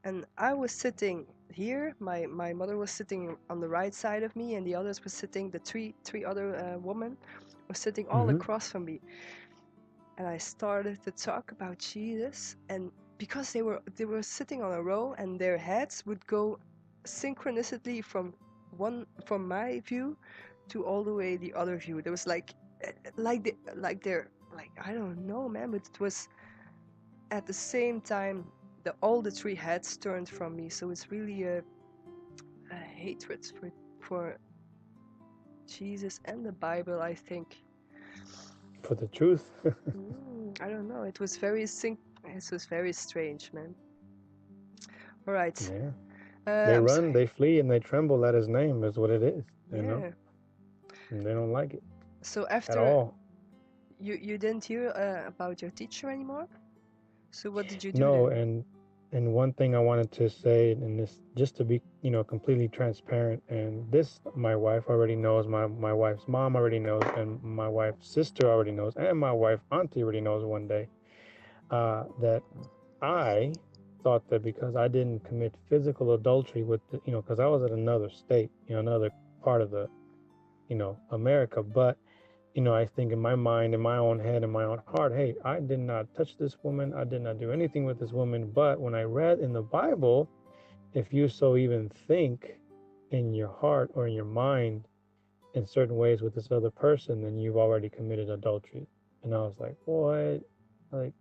And I was sitting here. My mother was sitting on the right side of me, and the others were sitting. The three other women were sitting all Mm-hmm. across from me. And I started to talk about Jesus, and because they were sitting on a row, and their heads would go synchronously from my view to all the way the other view. There was like they're like I don't know, man, but it was at the same time all the three heads turned from me. So it's really a hatred for Jesus and the Bible, I think. For the truth. I don't know. It was very strange, man. All right. Yeah. They I'm run, sorry. they flee, and they tremble at his name is what it is, Yeah. And they don't like it So at after all. you didn't hear about your teacher anymore? So what did you do No, then? and one thing I wanted to say, and this just to be, completely transparent, and this my wife already knows, my wife's mom already knows, and my wife's sister already knows, and my wife auntie already knows one day, that I thought that because I didn't commit physical adultery with the, because I was at another state, another part of the, America, but I think in my mind, in my own head, in my own heart, hey, I did not touch this woman. I did not do anything with this woman. But when I read in the Bible, if you so even think in your heart or in your mind in certain ways with this other person, then you've already committed adultery. And I was like, what? Like,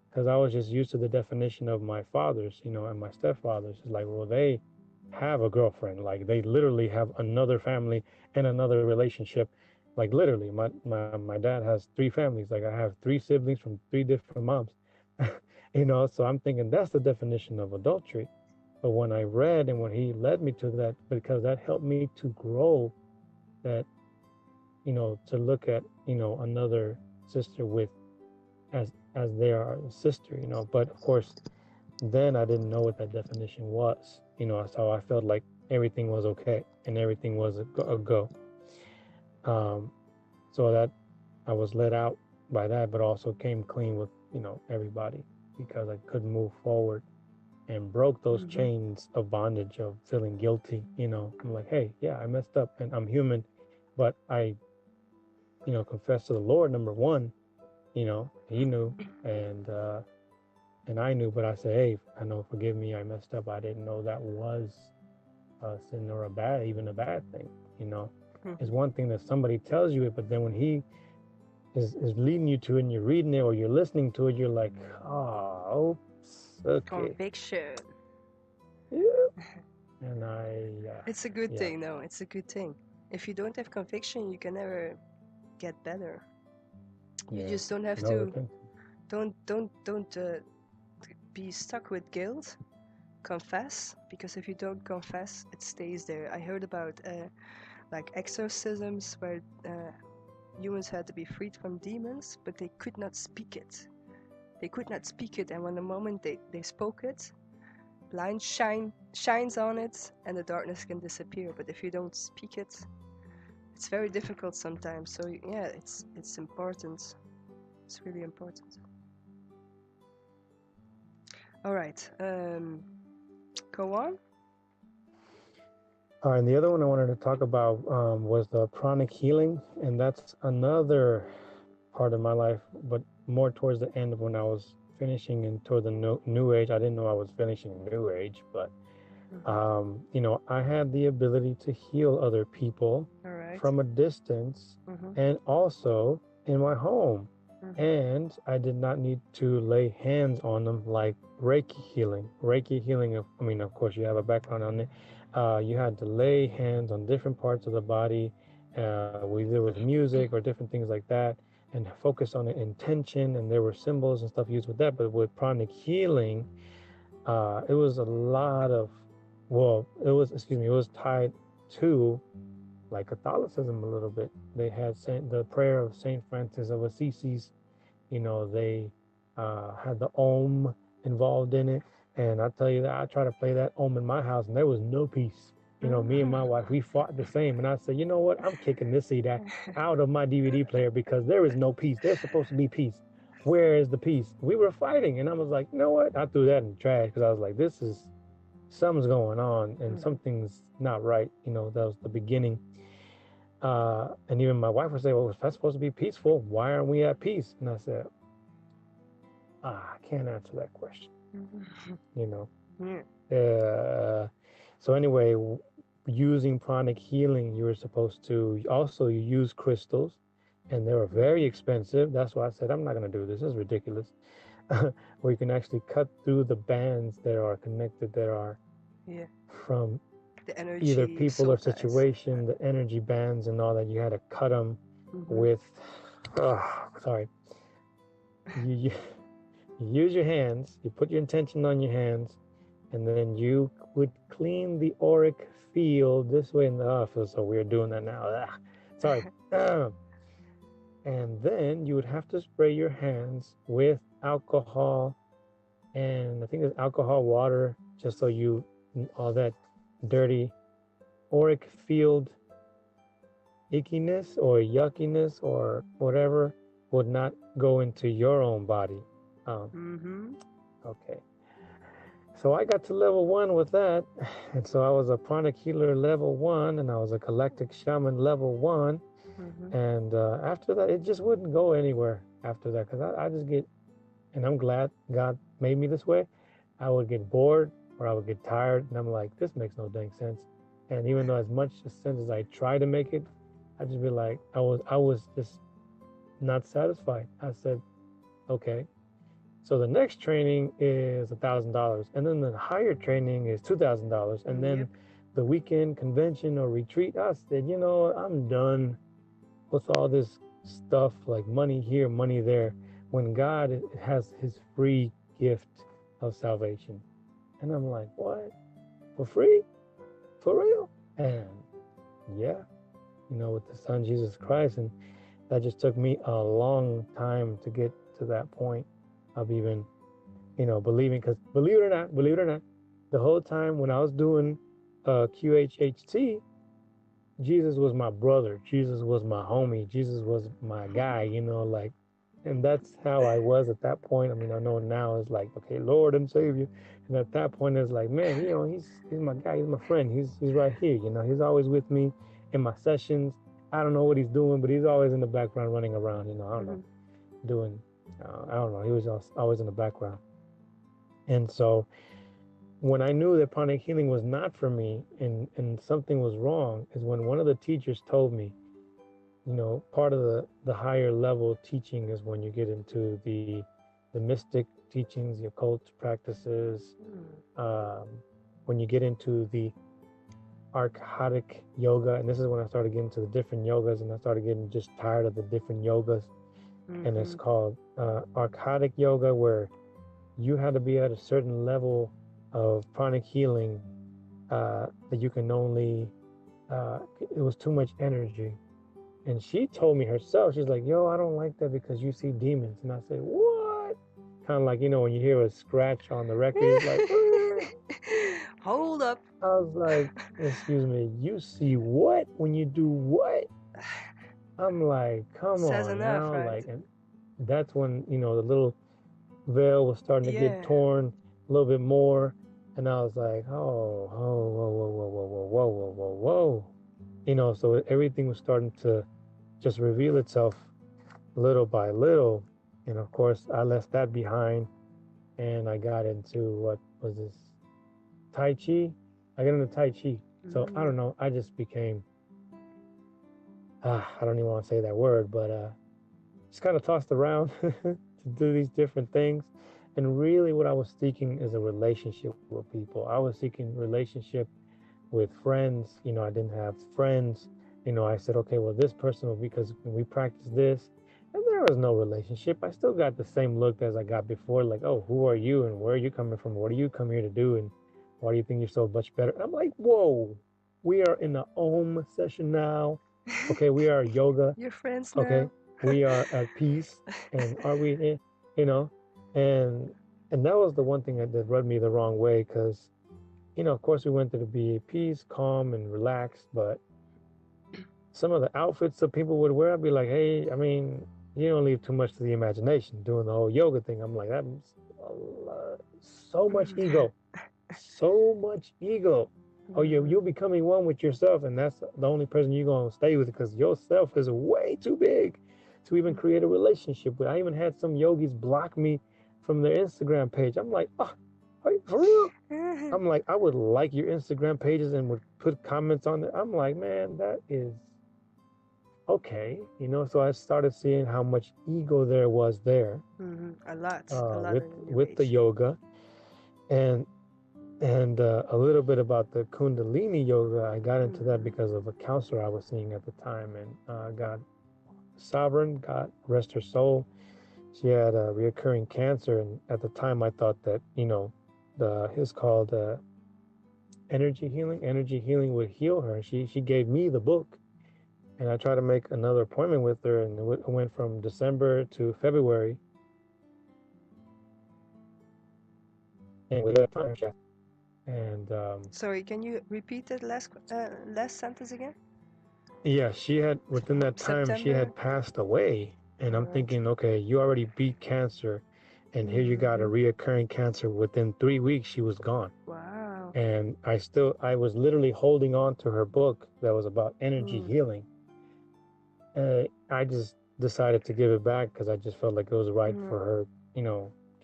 because I was just used to the definition of my fathers, and my stepfathers. It's like, well, they have a girlfriend. Like, they literally have another family and another relationship. Like, literally, my dad has three families. Like, I have three siblings from three different moms, so I'm thinking that's the definition of adultery. But when I read and when he led me to that, because that helped me to grow, that, to look at, another sister with as they are a sister, but of course then I didn't know what that definition was, so I felt like everything was okay and everything was a go. Um, so that I was let out by that, but also came clean with, everybody, because I could move forward and broke those chains of bondage of feeling guilty. I'm like, hey, yeah, I messed up and I'm human, but I, confessed to the Lord, number one. He knew, and I knew, but I said, hey, I know, forgive me, I messed up. I didn't know that was a sin or even a bad thing. It's one thing that somebody tells you it, but then when he is leading you to it and you're reading it or you're listening to it, you're like, oh, oops, okay. Conviction. Yeah. And It's a good thing, no, it's a good thing. If you don't have conviction, you can never get better. You just don't have to. Don't be stuck with guilt. Confess, because if you don't confess, it stays there. I heard about like exorcisms where humans had to be freed from demons, but they could not speak it. They could not speak it, and when the moment they spoke it, light shines on it, and the darkness can disappear. But if you don't speak it, it's very difficult sometimes. So yeah, it's important. It's really important. All right, go on. And the other one I wanted to talk about was the pranic healing, and that's another part of my life, but more towards the end of when I was finishing and toward the new age. I didn't know I was finishing new age, but I had the ability to heal other people from a distance and also in my home. And I did not need to lay hands on them like Reiki healing. Reiki healing, of course, you have a background on it. You had to lay hands on different parts of the body, either with music or different things like that, and focus on the intention. And there were symbols and stuff used with that. But with pranic healing, it was a lot of, it was tied to like Catholicism a little bit. They had the prayer of Saint Francis of Assisi. They had the Om involved in it, and I tell you that I tried to play that Om in my house, and there was no peace. Me and my wife, we fought the same, and I said, you know what? I'm kicking this CD out of my DVD player because there is no peace. There's supposed to be peace. Where is the peace? We were fighting, and I was like, you know what? I threw that in the trash because I was like, this is something's going on, and something's not right. That was the beginning. And even my wife would say, well, if that's supposed to be peaceful, why aren't we at peace? And I said, I can't answer that question. So anyway, using pranic healing, you were supposed to also use crystals, and they were very expensive. That's why I said, I'm not going to do this. This is ridiculous. where you can actually cut through the bands that are connected, that are Yeah. from The either energy is people so or nice. situation, the energy bands and all that. You had to cut them Mm-hmm. with, sorry, you you use your hands, you put your intention on your hands, and then you would clean the auric field this way. And it feels so weird doing that now. Sorry. And then you would have to spray your hands with alcohol, and I think it's alcohol water, just so you all that dirty auric field ickiness or yuckiness or whatever would not go into your own body. Mm-hmm. Okay. So I got to level 1 with that. And so I was a pranic healer level 1, and I was a galactic shaman level 1. Mm-hmm. And after that, it just wouldn't go anywhere after that, because I just get, and I'm glad God made me this way. I would get bored or I would get tired, and I'm like, this makes no dang sense. And even though as much sense as I try to make it, I just be like, I was just not satisfied. I said, okay. So the next training is $1,000, and then the higher training is $2,000, and then Yep. the weekend convention or retreat. I said, I'm done with all this stuff like money here, money there, when God has His free gift of salvation. And I'm like, what? For free? For real? And yeah, with the Son Jesus Christ, and that just took me a long time to get to that point of even believing, because believe it or not, the whole time when I was doing QHHT, Jesus was my brother, Jesus was my homie, Jesus was my guy, like, and that's how I was at that point. I mean, I know now it's like, okay, Lord and Savior, and at that point it's like, man, he's my guy, he's my friend, he's right here, he's always with me in my sessions. I don't know what he's doing, but he's always in the background running around, I don't know, doing, I don't know, he was always in the background. And so when I knew that pranic healing was not for me, and something was wrong, is when one of the teachers told me, part of the higher level teaching is when you get into the mystic teachings, the occult practices, um, when you get into the archaic yoga. And this is when I started getting to the different yogas, and I started getting just tired of the different yogas. And it's called archaic yoga, where you had to be at a certain level of pranic healing, that you can only, it was too much energy. And she told me herself, she's like, yo, I don't like that because you see demons. And I said, what? Kind of like, when you hear a scratch on the record, it's like, Hold up. I was like, excuse me, you see what when you do what? I'm like, come Says on enough, now. right? Like, and that's when, the little veil was starting to get Yeah. torn a little bit more. And I was like, oh, whoa, whoa, whoa, whoa, whoa, whoa, whoa, whoa, whoa. So everything was starting to just reveal itself little by little. And of course, I left that behind, and I got into, what was this? Tai Chi. I got into Tai Chi. So I don't know. I just became, I don't even want to say that word, but just kind of tossed around to do these different things. And really, what I was seeking is a relationship with people. I was seeking relationship with friends. I didn't have friends. I said, okay, well, this person will, because we practice this, and there was no relationship. I still got the same look as I got before, like, oh, who are you, and where are you coming from? What do you come here to do, and why do you think you're so much better? And I'm like, whoa, we are in the Om session now. Okay, we are yoga. You're friends Okay, now. we are at peace, and are we, and that was the one thing that rubbed me the wrong way, because of course, we wanted to be at peace, calm, and relaxed. But some of the outfits that people would wear, I'd be like, hey, I mean, you don't leave too much to the imagination doing the whole yoga thing. I'm like, that's so much ego, so much ego. Oh, you're becoming one with yourself, and that's the only person you're gonna stay with, because yourself is way too big to even create a relationship with. I even had some yogis block me from their Instagram page. I'm like, oh, for real? I'm like, I would like your Instagram pages and would put comments on it. I'm like, man, that is okay, so I started seeing how much ego there was there, A lot in the New with the Age. yoga, and a little bit about the Kundalini yoga. I got into that Mm-hmm. because of a counselor I was seeing at the time, and God Sovereign, God rest her soul. She had a reoccurring cancer, and at the time I thought that the his called energy healing. Energy healing would heal her. She gave me the book, and I tried to make another appointment with her, and it went from December to February, and with that time, and Sorry, can you repeat that last sentence again? yeah, she had within that time she September. had passed away, and All I'm right. thinking, okay, you already beat cancer, and here you got a Mm-hmm. reoccurring cancer. Within 3 weeks, she was gone. Wow. And I was literally holding on to her book that was about energy Mm. healing. I just decided to give it back because I just felt like it was right Mm. for her,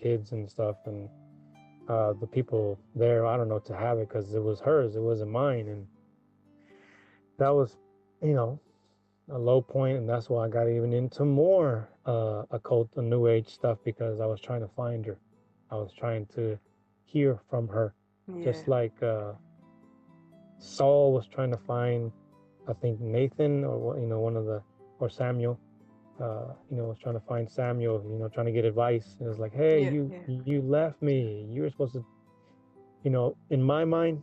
kids and stuff, and the people there. I don't know, to have it because it was hers, it wasn't mine, and that was, you know, a low point, and that's why I got even into more occult and new age stuff because I was trying to find her. I was trying to hear from her, Yeah. just like Saul was trying to find, I think, Nathan, or one of the, or Samuel, was trying to find Samuel, trying to get advice. And it was like, hey, Yeah. you Yeah. you left me. You were supposed to, in my mind,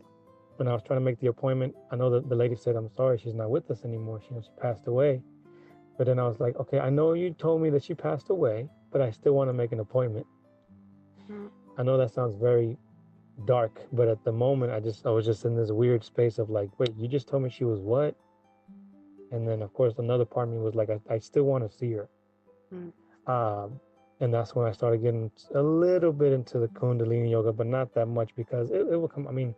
when I was trying to make the appointment, I know that the lady said, I'm sorry, she's not with us anymore. She passed away. But then I was like, okay, I know you told me that she passed away, but I still want to make an appointment. Mm. I know that sounds very dark, but at the moment, I was just in this weird space of like, wait, you just told me she was what? And then, of course, another part of me was like, I still want to see her. Mm. Um, and that's when I started getting a little bit into the Kundalini yoga, but not that much because it will come. I mean,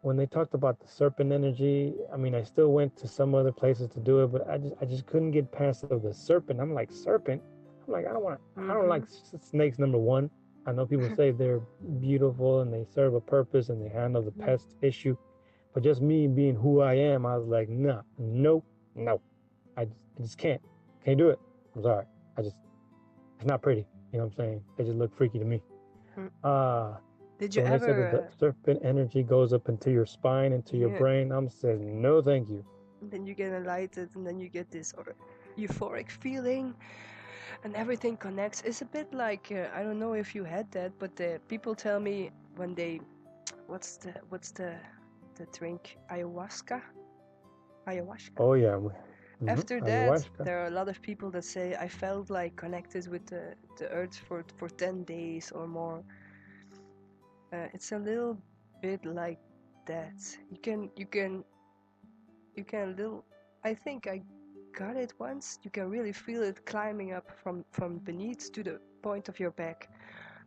when they talked about the serpent energy, I mean, I still went to some other places to do it, but I just couldn't get past the serpent. I'm like, serpent? I'm like, I don't Mm-hmm. like snakes, number one. I know people say they're beautiful and they serve a purpose and they handle the Mm. pest issue, but just me being who I am, I was like, nah, no, no. I just can't do it. I'm sorry. It's not pretty. You know what I'm saying? They just look freaky to me. Mm. Uh, Did so you when they said that the ever? serpent energy goes up into your spine, into your Yeah. brain, I'm saying, no, thank you. And then you get enlightened, and then you get this euphoric feeling, and everything connects. It's a bit like I don't know if you had that, but people tell me when they what's the drink, ayahuasca. Oh, yeah. After that, Ayahuasca. there are a lot of people that say I felt like connected with the earth for 10 days or more. It's a little bit like that. You can little. I think I got it once. You can really feel it climbing up from beneath to the point of your back.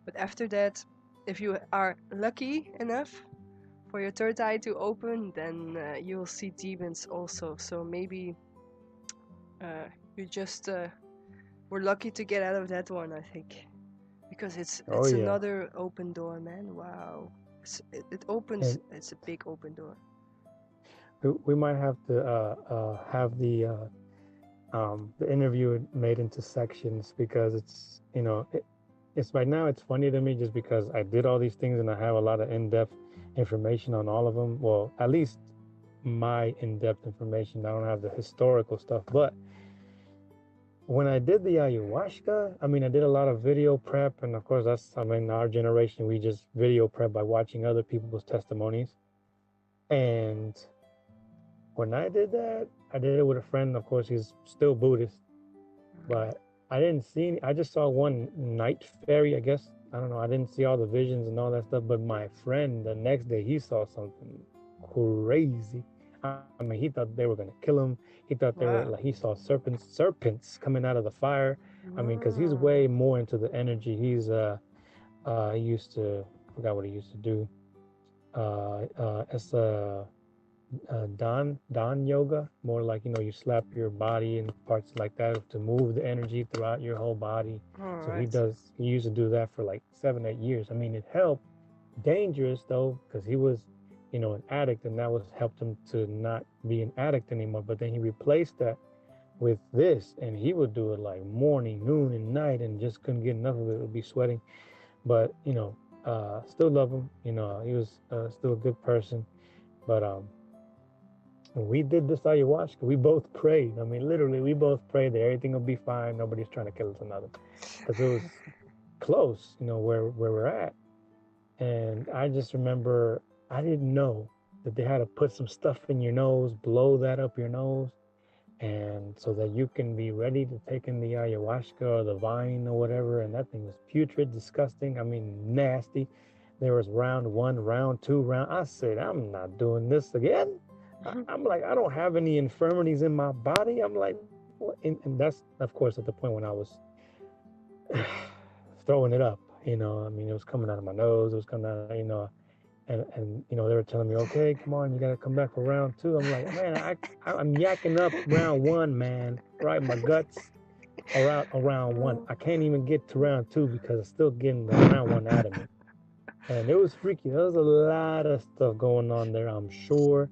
But after that, if you are lucky enough for your third eye to open, then you'll see demons also. So maybe uh, you just were lucky to get out of that one, I think, because it's Oh, it's yeah. another open door, man. Wow, it opens. And It's a big open door. we might have to have the interview made into sections because it's right now it's funny to me just because I did all these things and I have a lot of in-depth information on all of them. Well, at least my in-depth information. I don't have the historical stuff, but when I did the ayahuasca, I mean, I did a lot of video prep, and of course, I mean, our generation, we just video prep by watching other people's testimonies. And when I did that, I did it with a friend. Of course, he's still Buddhist, but I didn't see any, I just saw one night fairy, I guess. I don't know. I didn't see all the visions and all that stuff, but my friend, the next day, he saw something crazy. I mean, he thought they were gonna kill him. He thought they were Wow. like he saw serpents coming out of the fire. I mean, because he's Mm. way more into the energy. He used to, I forgot what he used to do. It's Don yoga, more like you slap your body and parts like that to move the energy throughout your whole body. All So right. he used to do that for like 7 8 years. I mean, it helped. Dangerous though, because he was an addict, and that was helped him to not be an addict anymore. But then he replaced that with this, and he would do it like morning, noon, and night, and just couldn't get enough of it. Would be sweating, but still love him. He was still a good person. But when we did this ayahuasca, we both prayed. I mean, literally, we both prayed that everything will be fine. Nobody's trying to kill us another, because it was close, where we're at. And I just remember I didn't know that they had to put some stuff in your nose, blow that up your nose, and so that you can be ready to take in the ayahuasca or the vine or whatever. And that thing was putrid, disgusting. I mean, nasty. There was round one, round two, round. I said, I'm not doing this again. I'm like, I don't have any infirmities in my body. I'm like, what? And that's, of course, at the point when I was throwing it up. I mean, it was coming out of my nose. It was coming out, and they were telling me, okay, come on, you got to come back for round two. I'm like, man, I'm yakking up round one, man, right? My guts around one. I can't even get to round two because I'm still getting the round one out of me. And it was freaky. There was a lot of stuff going on there, I'm sure.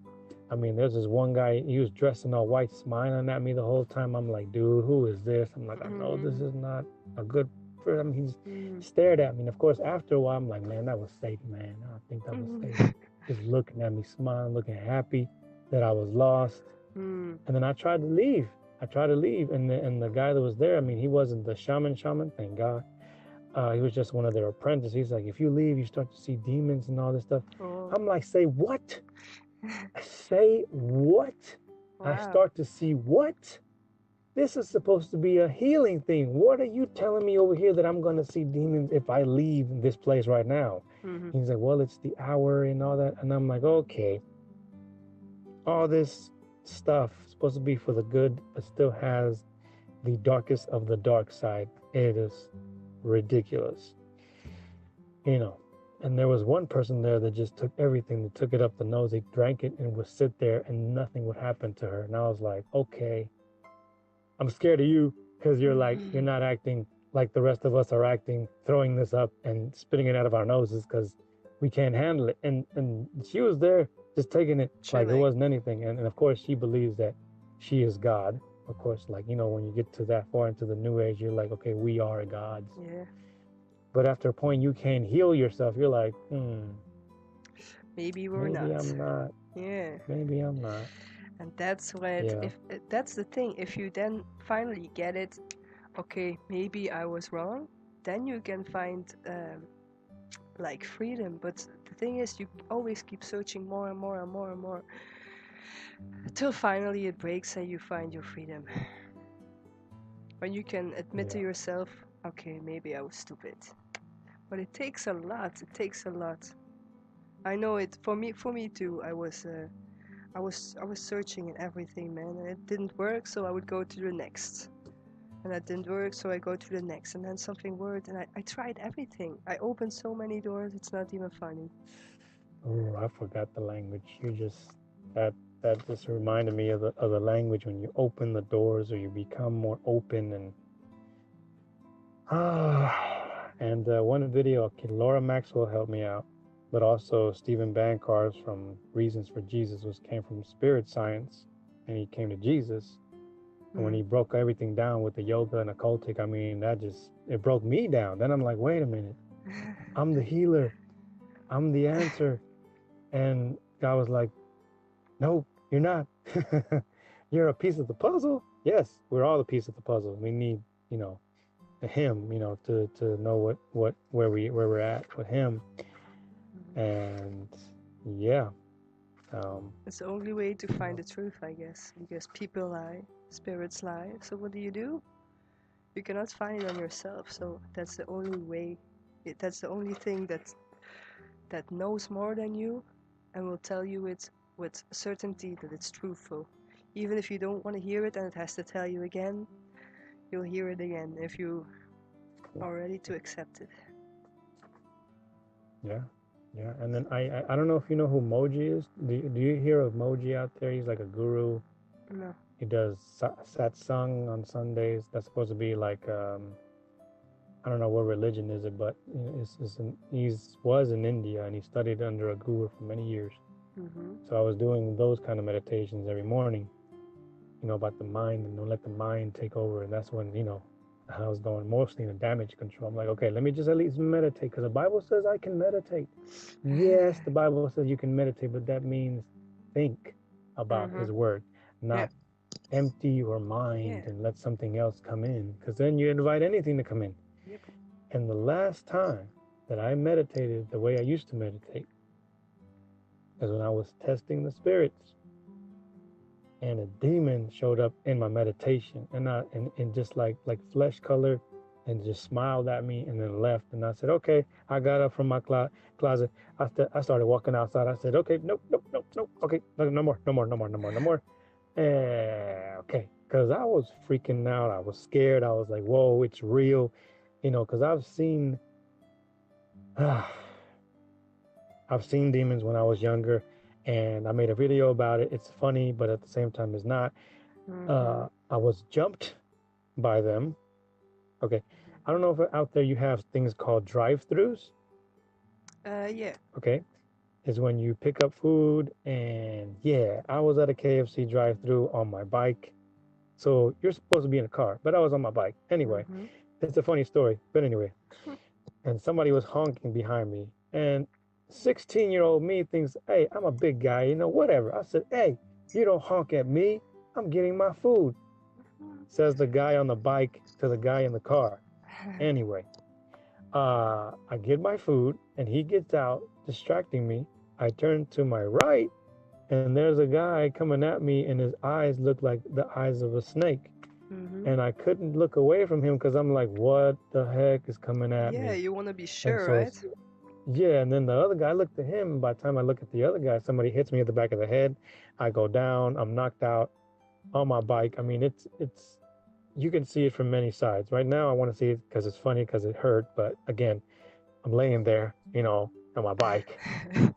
I mean, there's this one guy, he was dressed in all white, smiling at me the whole time. I'm like, dude, who is this? I'm like, I know this is not a good person. I mean, he stared at me. And of course, after a while, I'm like, man, that was Satan, man. I think that was Satan. Just looking at me, smiling, looking happy that I was lost. And then I tried to leave. And the guy that was there, I mean, he wasn't the shaman, thank God. He was just one of their apprentices. He's like, if you leave, you start to see demons and all this stuff. Oh. I'm like, say what? Say what? Wow. I start to see what? This is supposed to be a healing thing. What are you telling me over here that I'm going to see demons if I leave this place right now? He's like, well, it's the hour and all that. And I'm like, okay. All this stuff is supposed to be for the good, but still has the darkest of the dark side. It is ridiculous. And there was one person there that just took everything, that took it up the nose. They drank it and would sit there and nothing would happen to her. And I was like, okay, I'm scared of you because you're not acting like the rest of us are acting, throwing this up and spitting it out of our noses because we can't handle it. And she was there just taking it like it wasn't anything. And of course, she believes that she is God. Of course, when you get to that far into the New Age, you're like, okay, we are gods. Yeah. But after a point, you can't heal yourself. You're like, maybe we're not. Maybe I'm not. Yeah. Maybe I'm not. And that's when that's the thing. If you then finally get it, okay, maybe I was wrong, then you can find freedom. But the thing is, you always keep searching more and more and more and more until finally it breaks and you find your freedom. When you can admit to yourself, okay, maybe I was stupid. But it takes a lot. It takes a lot. I know it for me too. I was searching in everything, man, and it didn't work. So I would go to the next, and that didn't work. So I go to the next, and then something worked, and I tried everything. I opened so many doors. It's not even funny. Oh, I forgot the language. That just reminded me of the language when you open the doors or you become more open and. And one video, Laura Maxwell helped me out, but also Stephen Bancarz from Reasons for Jesus came from spirit science, and he came to Jesus. And when he broke everything down with the yoga and occultic, I mean, it broke me down. Then I'm like, wait a minute, I'm the healer, I'm the answer. And God was like, no, you're not. You're a piece of the puzzle. Yes, we're all a piece of the puzzle. We need, him, to know where we're at with him. And it's the only way to find the truth, I guess, because people lie, spirits lie. So what do? You cannot find it on yourself. So that's the only way. That's the only thing that knows more than you and will tell you it with certainty that it's truthful. Even if you don't want to hear it and it has to tell you again, you'll hear it again if you are ready to accept it. Yeah. And then I don't know if you know who Moji is. Do you hear of Moji out there? He's like a guru. No. He does satsang on Sundays. That's supposed to be like I don't know what religion is it, but he was in India and he studied under a guru for many years. So I was doing those kind of meditations every morning. about the mind, and don't let the mind take over. And that's when, I was going mostly in damage control. I'm like, okay, let me just at least meditate, because the Bible says I can meditate. Yes, the Bible says you can meditate, but that means think about Mm-hmm. His word, Yeah. not empty your Yeah. mind and let something else come in, because then you invite anything to come in. Yep. And the last time that I meditated the way I used to meditate is when I was testing the spirits, and a demon showed up in my meditation, and just like flesh colored, and just smiled at me and then left. And I said, okay. I got up from my closet. I started walking outside. I said, okay, nope, nope, nope, nope. Okay, no more, no more, no more, no more, no more. Okay, because I was freaking out. I was scared. I was like, whoa, it's real, because I've seen demons when I was younger, and I made a video about it. It's funny, but at the same time, it's not. Mm-hmm. I was jumped by them. Okay, I don't know if out there you have things called drive-throughs. Yeah. Okay, is when you pick up food, and yeah, I was at a KFC drive-through on my bike. So you're supposed to be in a car, but I was on my bike. Anyway, Mm-hmm. it's a funny story. But anyway, and somebody was honking behind me, and 16-year-old me thinks, hey, I'm a big guy, whatever. I said, hey, you don't honk at me. I'm getting my food, says the guy on the bike to the guy in the car. Anyway, I get my food, and he gets out, distracting me. I turn to my right, and there's a guy coming at me, and his eyes look like the eyes of a snake. Mm-hmm. And I couldn't look away from him because I'm like, what the heck is coming at Yeah, me? you want to be And sure, so, right? yeah, and then the other guy, I looked at him. And by the time I look at the other guy, somebody hits me at the back of the head. I go down. I'm knocked out on my bike. I mean, it's you can see it from many sides. Right now, I want to see it because it's funny, because it hurt. But again, I'm laying there, on my bike,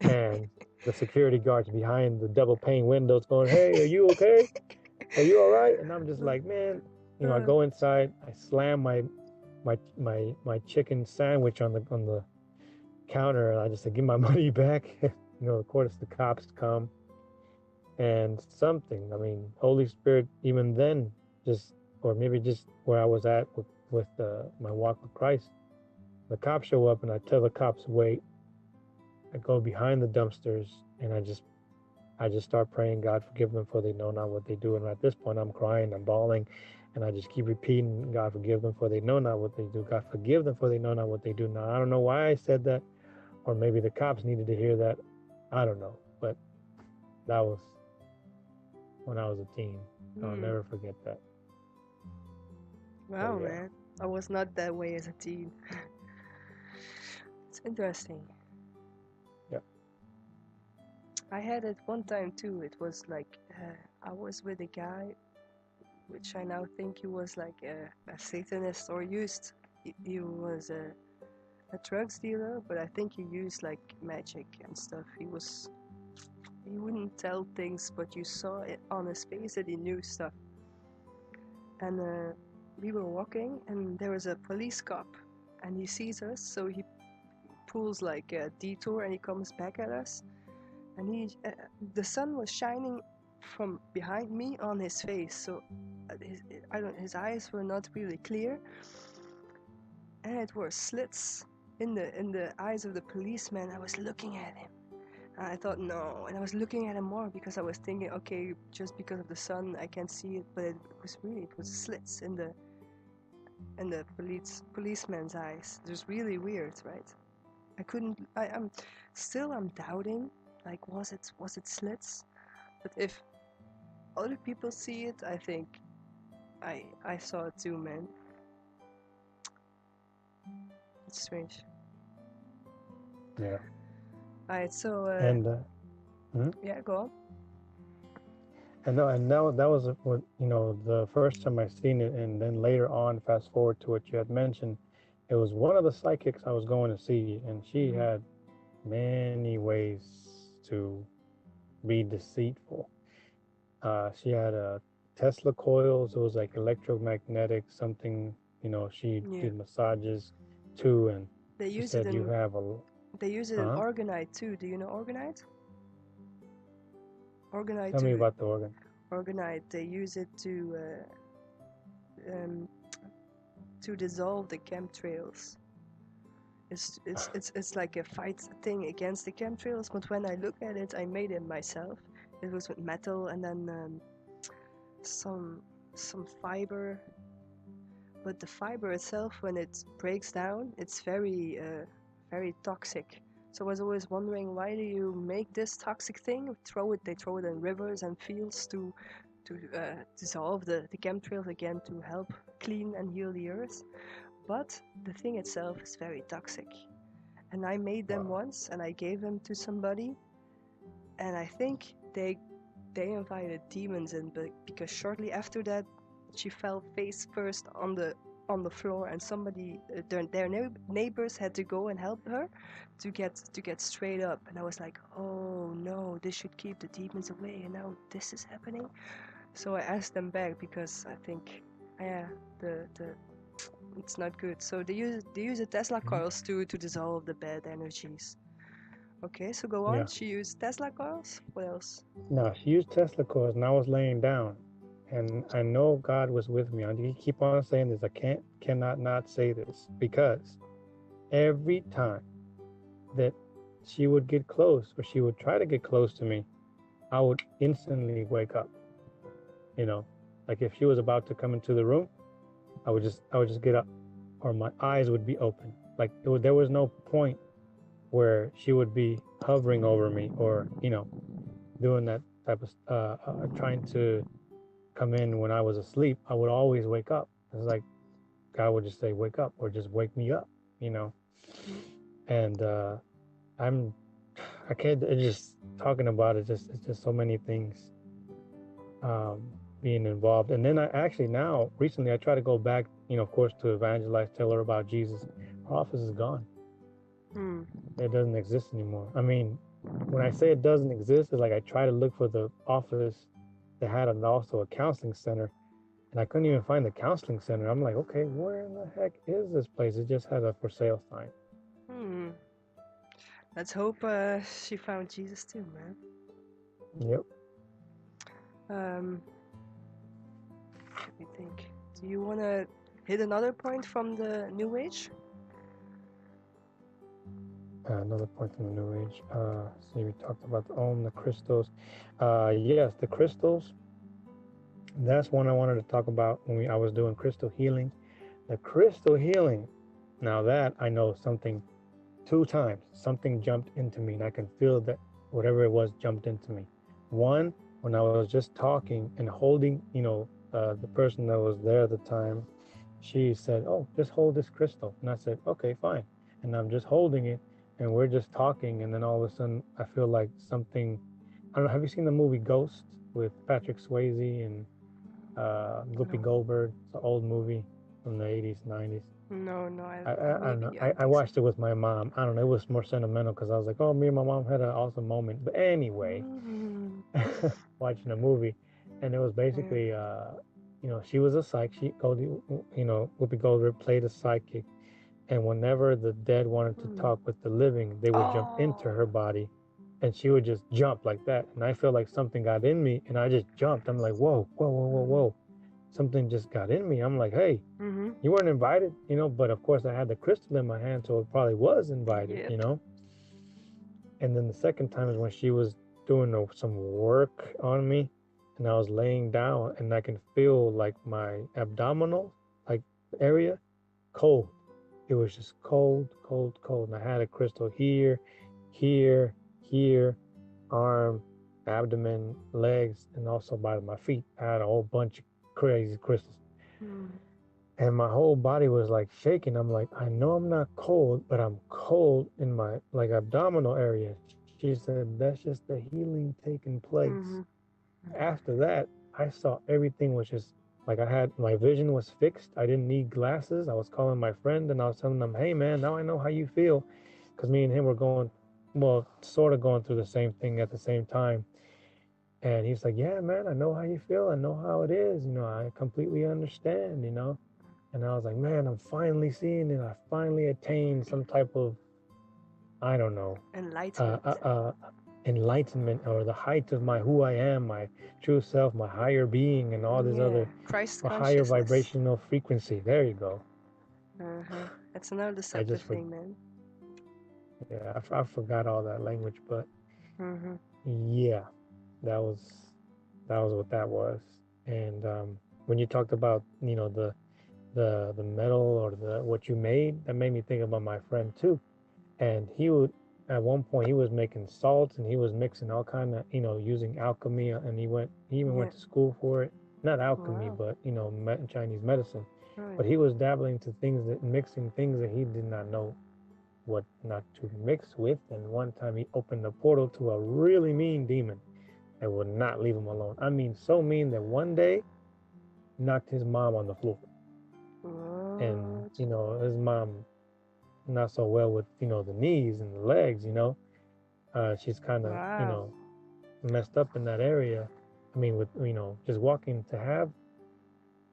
and the security guards behind the double pane windows going, "Hey, are you okay? Are you all right?" And I'm just like, man, I Uh, go inside. I slam my chicken sandwich on the counter, and I just said, "Give my money back." Of course, the cops come, and something. I mean, Holy Spirit, even then, just or maybe just where I was at with my walk with Christ, the cops show up, and I tell the cops, "Wait." I go behind the dumpsters, and I just start praying, God, forgive them, for they know not what they do. And at this point, I'm crying, I'm bawling, and I just keep repeating, God, forgive them, for they know not what they do. God, forgive them, for they know not what they do. Now, I don't know why I said that, or maybe the cops needed to hear that. I don't know. But that was when I was a teen. I'll hmm. never forget that. But Wow, yeah, man. I was not that way as a teen. It's interesting. yeah. I had it one time too. It was like I was with a guy, which I now think he was like a Satanist or used. He was a drugs dealer, but I think he used like magic and stuff. He wouldn't tell things, but you saw it on his face that he knew stuff. And we were walking, and there was a police cop, and he sees us, so he pulls like a detour, and he comes back at us. And the sun was shining from behind me on his face, so his eyes were not really clear, and it were slits in the eyes of the policeman. I was looking at him, and I thought no, and I was looking at him more because I was thinking, okay, just because of the sun I can't see it, but it was slits in the policeman's eyes. It was really weird, right? I couldn't. I'm doubting. Like, was it slits? But if other people see it, I think I saw it too, man. It's strange. Yeah. Alright, so And mhm. yeah, go on. And no, and now that was what the first time I seen it, and then later on, fast forward to what you had mentioned, it was one of the psychics I was going to see, and she Mm-hmm. had many ways to be deceitful. She had Tesla coils. It was like electromagnetic something. She Yeah, did massages too, and they she use it said you in have a. they use it in Huh? orgonite too. Do you know orgonite? Orgonite Tell me too. about the organ. organite. They use it to dissolve the chemtrails. It's like a fight thing against the chemtrails, but when I look at it, I made it myself. It was with metal and then some fiber, but the fiber itself, when it breaks down, it's very toxic. So I was always wondering, why do you make this toxic thing? They throw it in rivers and fields to dissolve the chemtrails again, to help clean and heal the earth. But the thing itself is very toxic. And I made them once, and I gave them to somebody, and I think they invited demons in, but because shortly after that, she fell face first on the floor, and somebody, their neighbors had to go and help her to get straight up. And I was like, oh no, this should keep the demons away, and now this is happening. So I asked them back, because I think, the it's not good. So they use the Tesla coils to dissolve the bad energies. Okay, so go on. Yeah. She used Tesla coils. What else? No, she used Tesla coils, and I was laying down, and I know God was with me. I keep on saying this. I cannot not say this, because every time that she would get close, or she would try to get close to me, I would instantly wake up. You know, like if she was about to come into the room, I would just get up, or my eyes would be open. Like there was no point where she would be hovering over me, or doing that type of trying to come in when I was asleep. I would always wake up. It's like God would just say, "Wake up," or just wake me up. And I can't. It's just talking about it. It's just so many things being involved. And then recently I try to go back, of course, to evangelize, tell her about Jesus. Her office is gone. It doesn't exist anymore. I mean, when I say it doesn't exist, it's like I try to look for the office that had also a counseling center, and I couldn't even find the counseling center. I'm like, okay, where in the heck is this place? It just had a for sale sign. Let's hope she found Jesus too, man. Yep. Let me think. Do you want to hit another point from the New Age? Another point from the New Age. See, we talked about the Om, the crystals. Yes, the crystals. That's one I wanted to talk about when I was doing crystal healing. The crystal healing. Now that I know something, 2 times, something jumped into me, and I can feel that whatever it was jumped into me. One, when I was just talking and holding, the person that was there at the time, she said, "Oh, just hold this crystal." And I said, "Okay, fine." And I'm just holding it, and we're just talking, and then all of a sudden I feel like something. I don't know. Have you seen the movie Ghost with Patrick Swayze and Whoopi Goldberg? It's an old movie from the 80s, 90s. No, I watched it with my mom. I don't know. It was more sentimental because I was like, oh, me and my mom had an awesome moment. But anyway, watching a movie, and it was basically, she was a psych. Whoopi Goldberg played a psychic, and whenever the dead wanted to talk with the living, they would jump into her body, and she would just jump like that. And I felt like something got in me, and I just jumped. I'm like, whoa, whoa, whoa, whoa, whoa. Something just got in me. I'm like, hey, you weren't invited, but of course I had the crystal in my hand, so it probably was invited, And then the second time is when she was doing some work on me, and I was laying down, and I can feel like my abdominal area cold. It was just cold, cold, cold. And I had a crystal here, arm, abdomen, legs, and also by my feet. I had a whole bunch of crazy crystals. And my whole body was like shaking. I'm like, I know I'm not cold, but I'm cold in my abdominal area. She said, that's just the healing taking place. After that, I saw everything was just my vision was fixed. I didn't need glasses. I was calling my friend and I was telling them, hey man, now I know how you feel. Because me and him were sort of going through the same thing at the same time. And he's like, yeah, man, I know how you feel. I know how it is. I completely understand, And I was like, man, I'm finally seeing it. I finally attained some type of, I don't know. Enlightenment. enlightenment or the height of my who I am, my true self, my higher being, and all this Yeah, other Christ or higher consciousness. vibrational frequency. There you go. That's another I deceptive just for, thing, man. yeah, I forgot all that language, but Mm-hmm. yeah, that was what that was. And when you talked about the metal or the what you made, that made me think about my friend too. And he would at one point he was making salts and he was mixing all kind of using alchemy, and he even Yeah. went to school for it. Not alchemy, Wow. but Chinese medicine. Oh But yeah. he was dabbling to things that mixing things that he did not know what not to mix with. And one time he opened a portal to a really mean demon that would not leave him alone. I mean, so mean that one day knocked his mom on the floor. And What? his mom not so well with the knees and the legs. She's kind of Wow. messed up in that area. I mean, with just walking to have,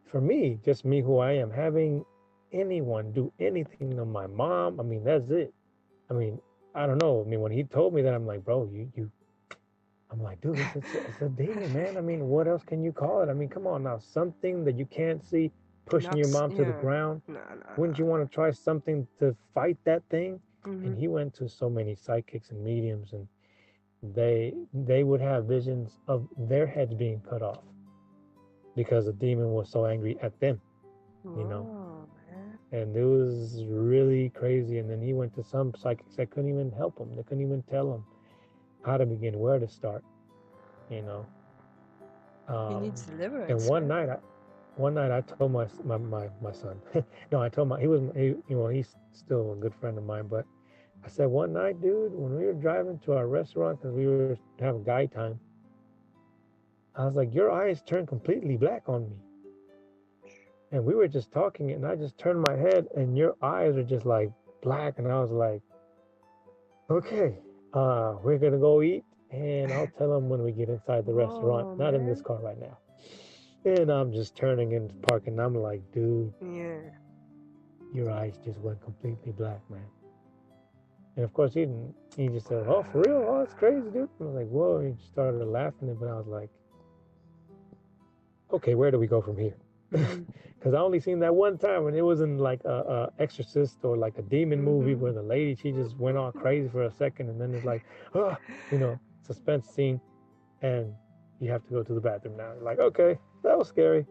for me, just me who I am, having anyone do anything to my mom, I mean, that's it. I mean, I don't know. I mean, when he told me that, I'm like, bro, I'm like, dude, it's a demon, man. I mean, what else can you call it? I mean, come on now, something that you can't see pushing your Knocks. mom to the Yeah. ground. No, no, Wouldn't you want to try something to fight that thing? no. And Mm-hmm. he went to so many psychics and mediums, and they would have visions of their heads being cut off because the demon was so angry at them, you know. Whoa, man. And it was really crazy. And then he went to some psychics that couldn't even help him. They couldn't even tell him how to begin, where to start, you know. He needs And deliverance, man. one night I told my son, no, I told he's still a good friend of mine, but I said one night, dude, when we were driving to our restaurant because we were having guy time, I was like, your eyes turned completely black on me. And we were just talking, and I just turned my head, and your eyes are just like black. And I was like, okay, we're gonna go eat, and I'll tell him when we get inside the restaurant, Whoa, not in this man. car right now. And I'm just turning into parking. And I'm like, dude, Yeah. your eyes just went completely black, man. And of course, he didn't. He just said, "Oh, for real? Oh, Wow. it's crazy, dude." I was like, "Whoa!" He started laughing, but I was like, "Okay, where do we go from here?" Mm-hmm. Because I only seen that one time, and it was in like a Exorcist or like a demon movie Mm-hmm. where the lady she just went all crazy for a second, and then it's like, oh, suspense scene, and you have to go to the bathroom now. You're like, okay, that was scary.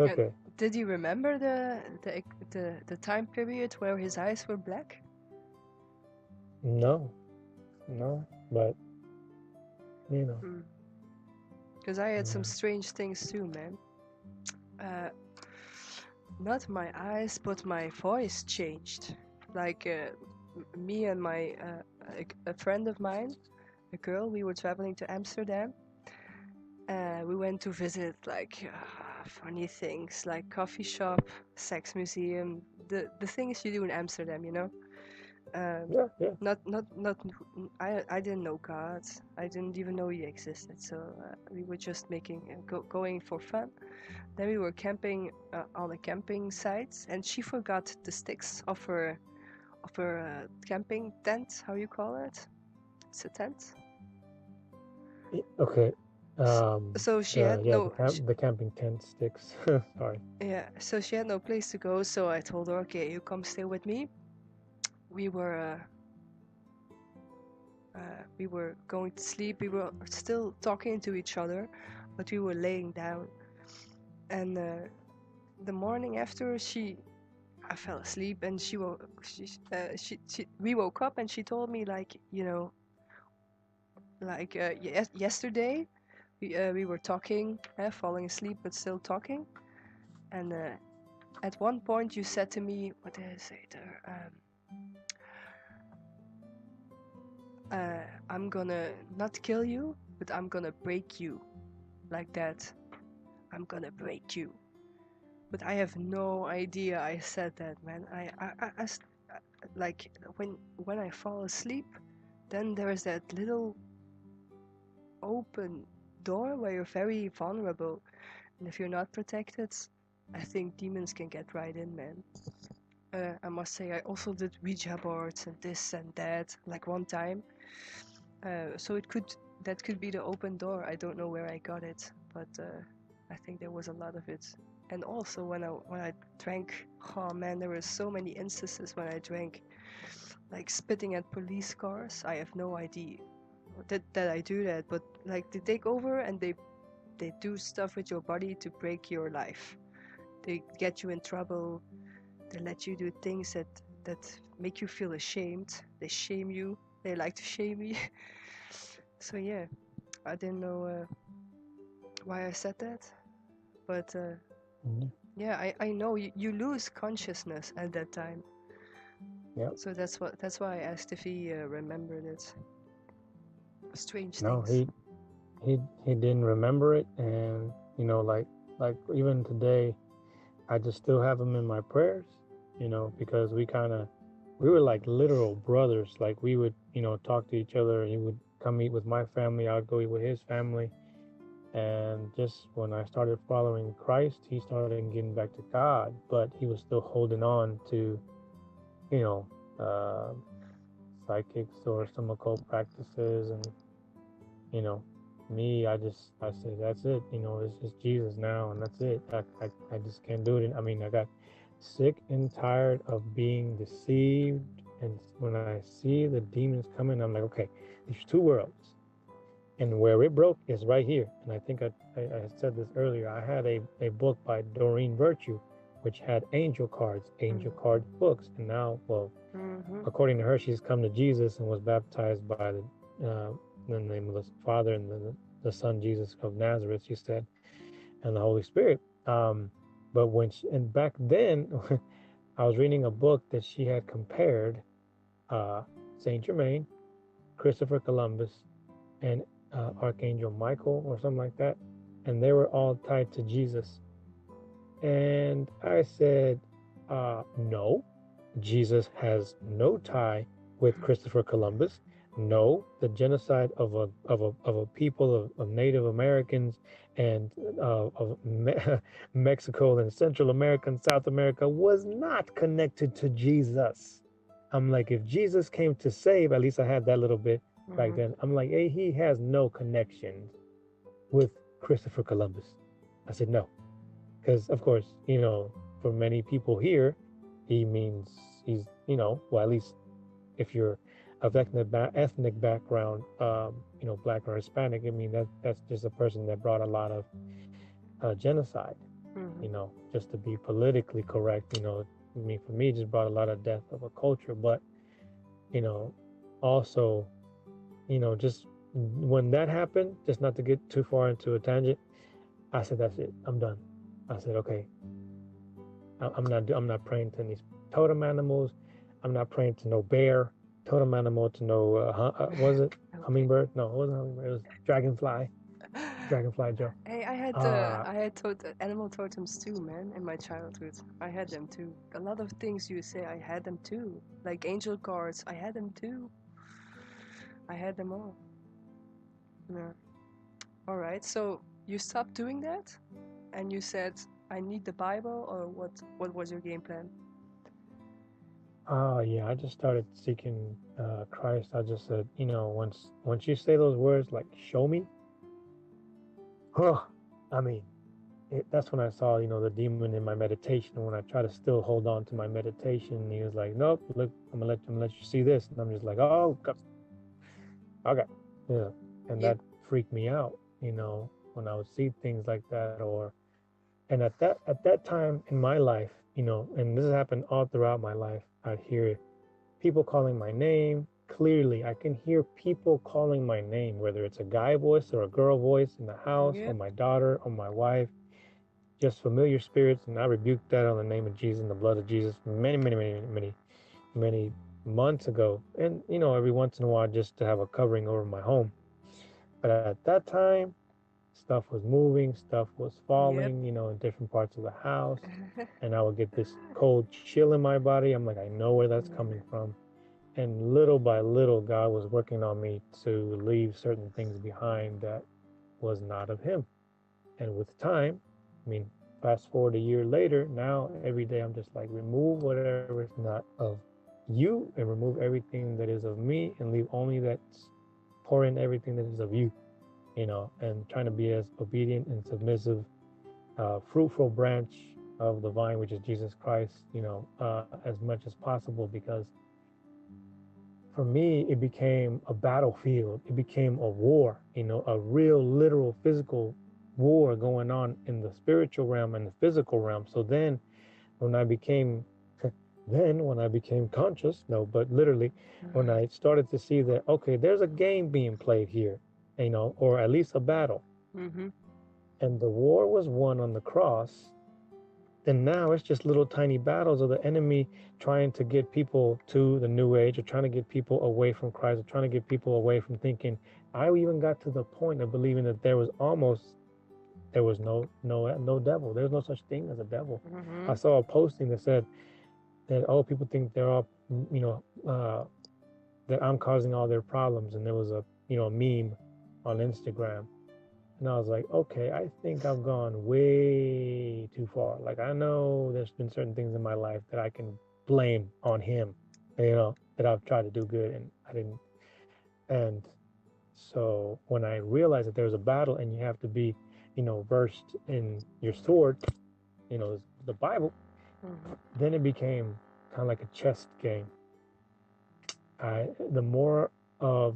And Okay, did you remember the time period where his eyes were black? no, no, but you know, Because I had some yeah, strange things too, man. Uh, not my eyes, but my voice changed. Like me and a friend of mine, a girl, we were traveling to Amsterdam. We went to visit like funny things like coffee shop, sex museum, the things you do in Amsterdam, you know. Um, yeah, yeah. not. I didn't know God. I didn't even know He existed. So we were just going for fun. Then we were camping on a camping site, and she forgot the sticks of her camping tent. How you call it? It's a tent. Okay. So she The had yeah, no. the camping tent sticks. Sorry. Yeah, so she had no place to go. So I told her, okay, you come stay with me. We were we were going to sleep. We were still talking to each other, but we were laying down. And the morning after, I fell asleep, and we woke up, and she told me like, yesterday, we were talking, falling asleep, but still talking. And at one point, you said to me, what did I say there? I'm gonna not kill you, but I'm gonna break you, like that. I'm gonna break you. But I have no idea I said that, man. Like when I fall asleep, then there is that little open door where you're very vulnerable, and if you're not protected, I think demons can get right in, man. I must say, I also did Ouija boards and this and that. Like one time, So that could be the open door. I don't know where I got it, but I think there was a lot of it. And also when I drank, oh man, there were so many instances when I drank, like spitting at police cars. I have no idea that I do that, but like they take over and they do stuff with your body to break your life. They get you in trouble. They let you do things that make you feel ashamed. They shame you. They like to shame me. So yeah, I didn't know why I said that, but Mhm. yeah, I know you lose consciousness at that time. Yep. So that's why I asked if he remembered it. Strange No, things. he didn't remember it, and like even today, I just still have him in my prayers, because we were like literal brothers. Like we would, talk to each other. He would come eat with my family. I would go eat with his family. And just when I started following Christ, he started getting back to God, but he was still holding on to, you know, uh, psychics or some occult practices. And, you know, me, I said, that's it. It's just Jesus now, and that's it. I just can't do it. I mean, I got sick and tired of being deceived. And when I see the demons coming, I'm like, okay, there's two worlds. And where it broke is right here. And I think I said this earlier. I had a book by Doreen Virtue, which had angel card books. And now, well, Mm-hmm. according to her, she's come to Jesus and was baptized by the name of the Father and the Son Jesus of Nazareth, she said, and the Holy Spirit. But and back then, I was reading a book that she had compared Saint Germain, Christopher Columbus, and Archangel Michael or something like that, and they were all tied to Jesus. And I said, no, Jesus has no tie with Christopher Columbus. No, the genocide of a people of Native Americans and of Mexico and Central America and South America was not connected to Jesus. I'm like, if Jesus came to save, at least I had that little bit back Mm-hmm. then. I'm like, hey, he has no connection with Christopher Columbus. I said, no, because of course, for many people here, he means he's, well, at least if you're of ethnic background, black or Hispanic, I mean that's just a person that brought a lot of genocide. Mm-hmm. Just to be politically correct, I mean, for me, it just brought a lot of death of a culture, but you know, also, just when that happened, just not to get too far into a tangent, I said, that's it, I'm done. I said, okay, I'm not praying to any totem animals. I'm not praying to no bear, totem animal, to no was it Okay. hummingbird? No, it wasn't hummingbird. It was dragonfly Joe. Hey, Uh, I had animal totems too, man. In my childhood, I had them too. A lot of things you say, I had them too. Like angel cards, I had them too. I had them all. Yeah. All right. So you stopped doing that, and you said, "I need the Bible," or what? What was your game plan? yeah, I just started seeking Christ. I just said, once you say those words like "show me," huh? I mean, that's when I saw, the demon in my meditation. When I try to still hold on to my meditation, he was like, "Nope, look, I'm gonna let you see this," and I'm just like, "Oh, okay, yeah," and Yep. that freaked me out, when I would see things like that, and at that time in my life, and this has happened all throughout my life, I'd hear people calling my name. Clearly, I can hear people calling my name, whether it's a guy voice or a girl voice in the house, or Yep. my daughter, or my wife, just familiar spirits. And I rebuke that on the name of Jesus and the blood of Jesus many, many, many, many, many months ago. And, every once in a while, just to have a covering over my home. But at that time, stuff was moving, stuff was Yep. falling, in different parts of the house. And I would get this cold chill in my body. I'm like, I know where that's coming Yeah. from. And little by little, God was working on me to leave certain things behind that was not of Him. And with time, I mean, fast forward a year later, now every day I'm just like, remove whatever is not of you and remove everything that is of me and leave only that's pour in everything that is of you, and trying to be as obedient and submissive, fruitful branch of the vine, which is Jesus Christ, as much as possible. Because for me, it became a battlefield. It became a war, a real, literal, physical war going on in the spiritual realm and the physical realm. So then when I became when I became conscious, no, but literally when I started to see that, okay, there's a game being played here, or at least a battle. Mm-hmm. And the war was won on the cross. And now it's just little tiny battles of the enemy trying to get people to the new age, or trying to get people away from Christ, or trying to get people away from thinking. I even got to the point of believing that there was no devil. There's no such thing as a devil. Mm-hmm. I saw a posting that said that people think they're all, that I'm causing all their problems, and there was a meme on Instagram. And I was like, okay, I think I've gone way too far. Like, I know there's been certain things in my life that I can blame on him, that I've tried to do good and I didn't. And so when I realized that there was a battle and you have to be, versed in your sword, the Bible, then it became kind of like a chess game. The more of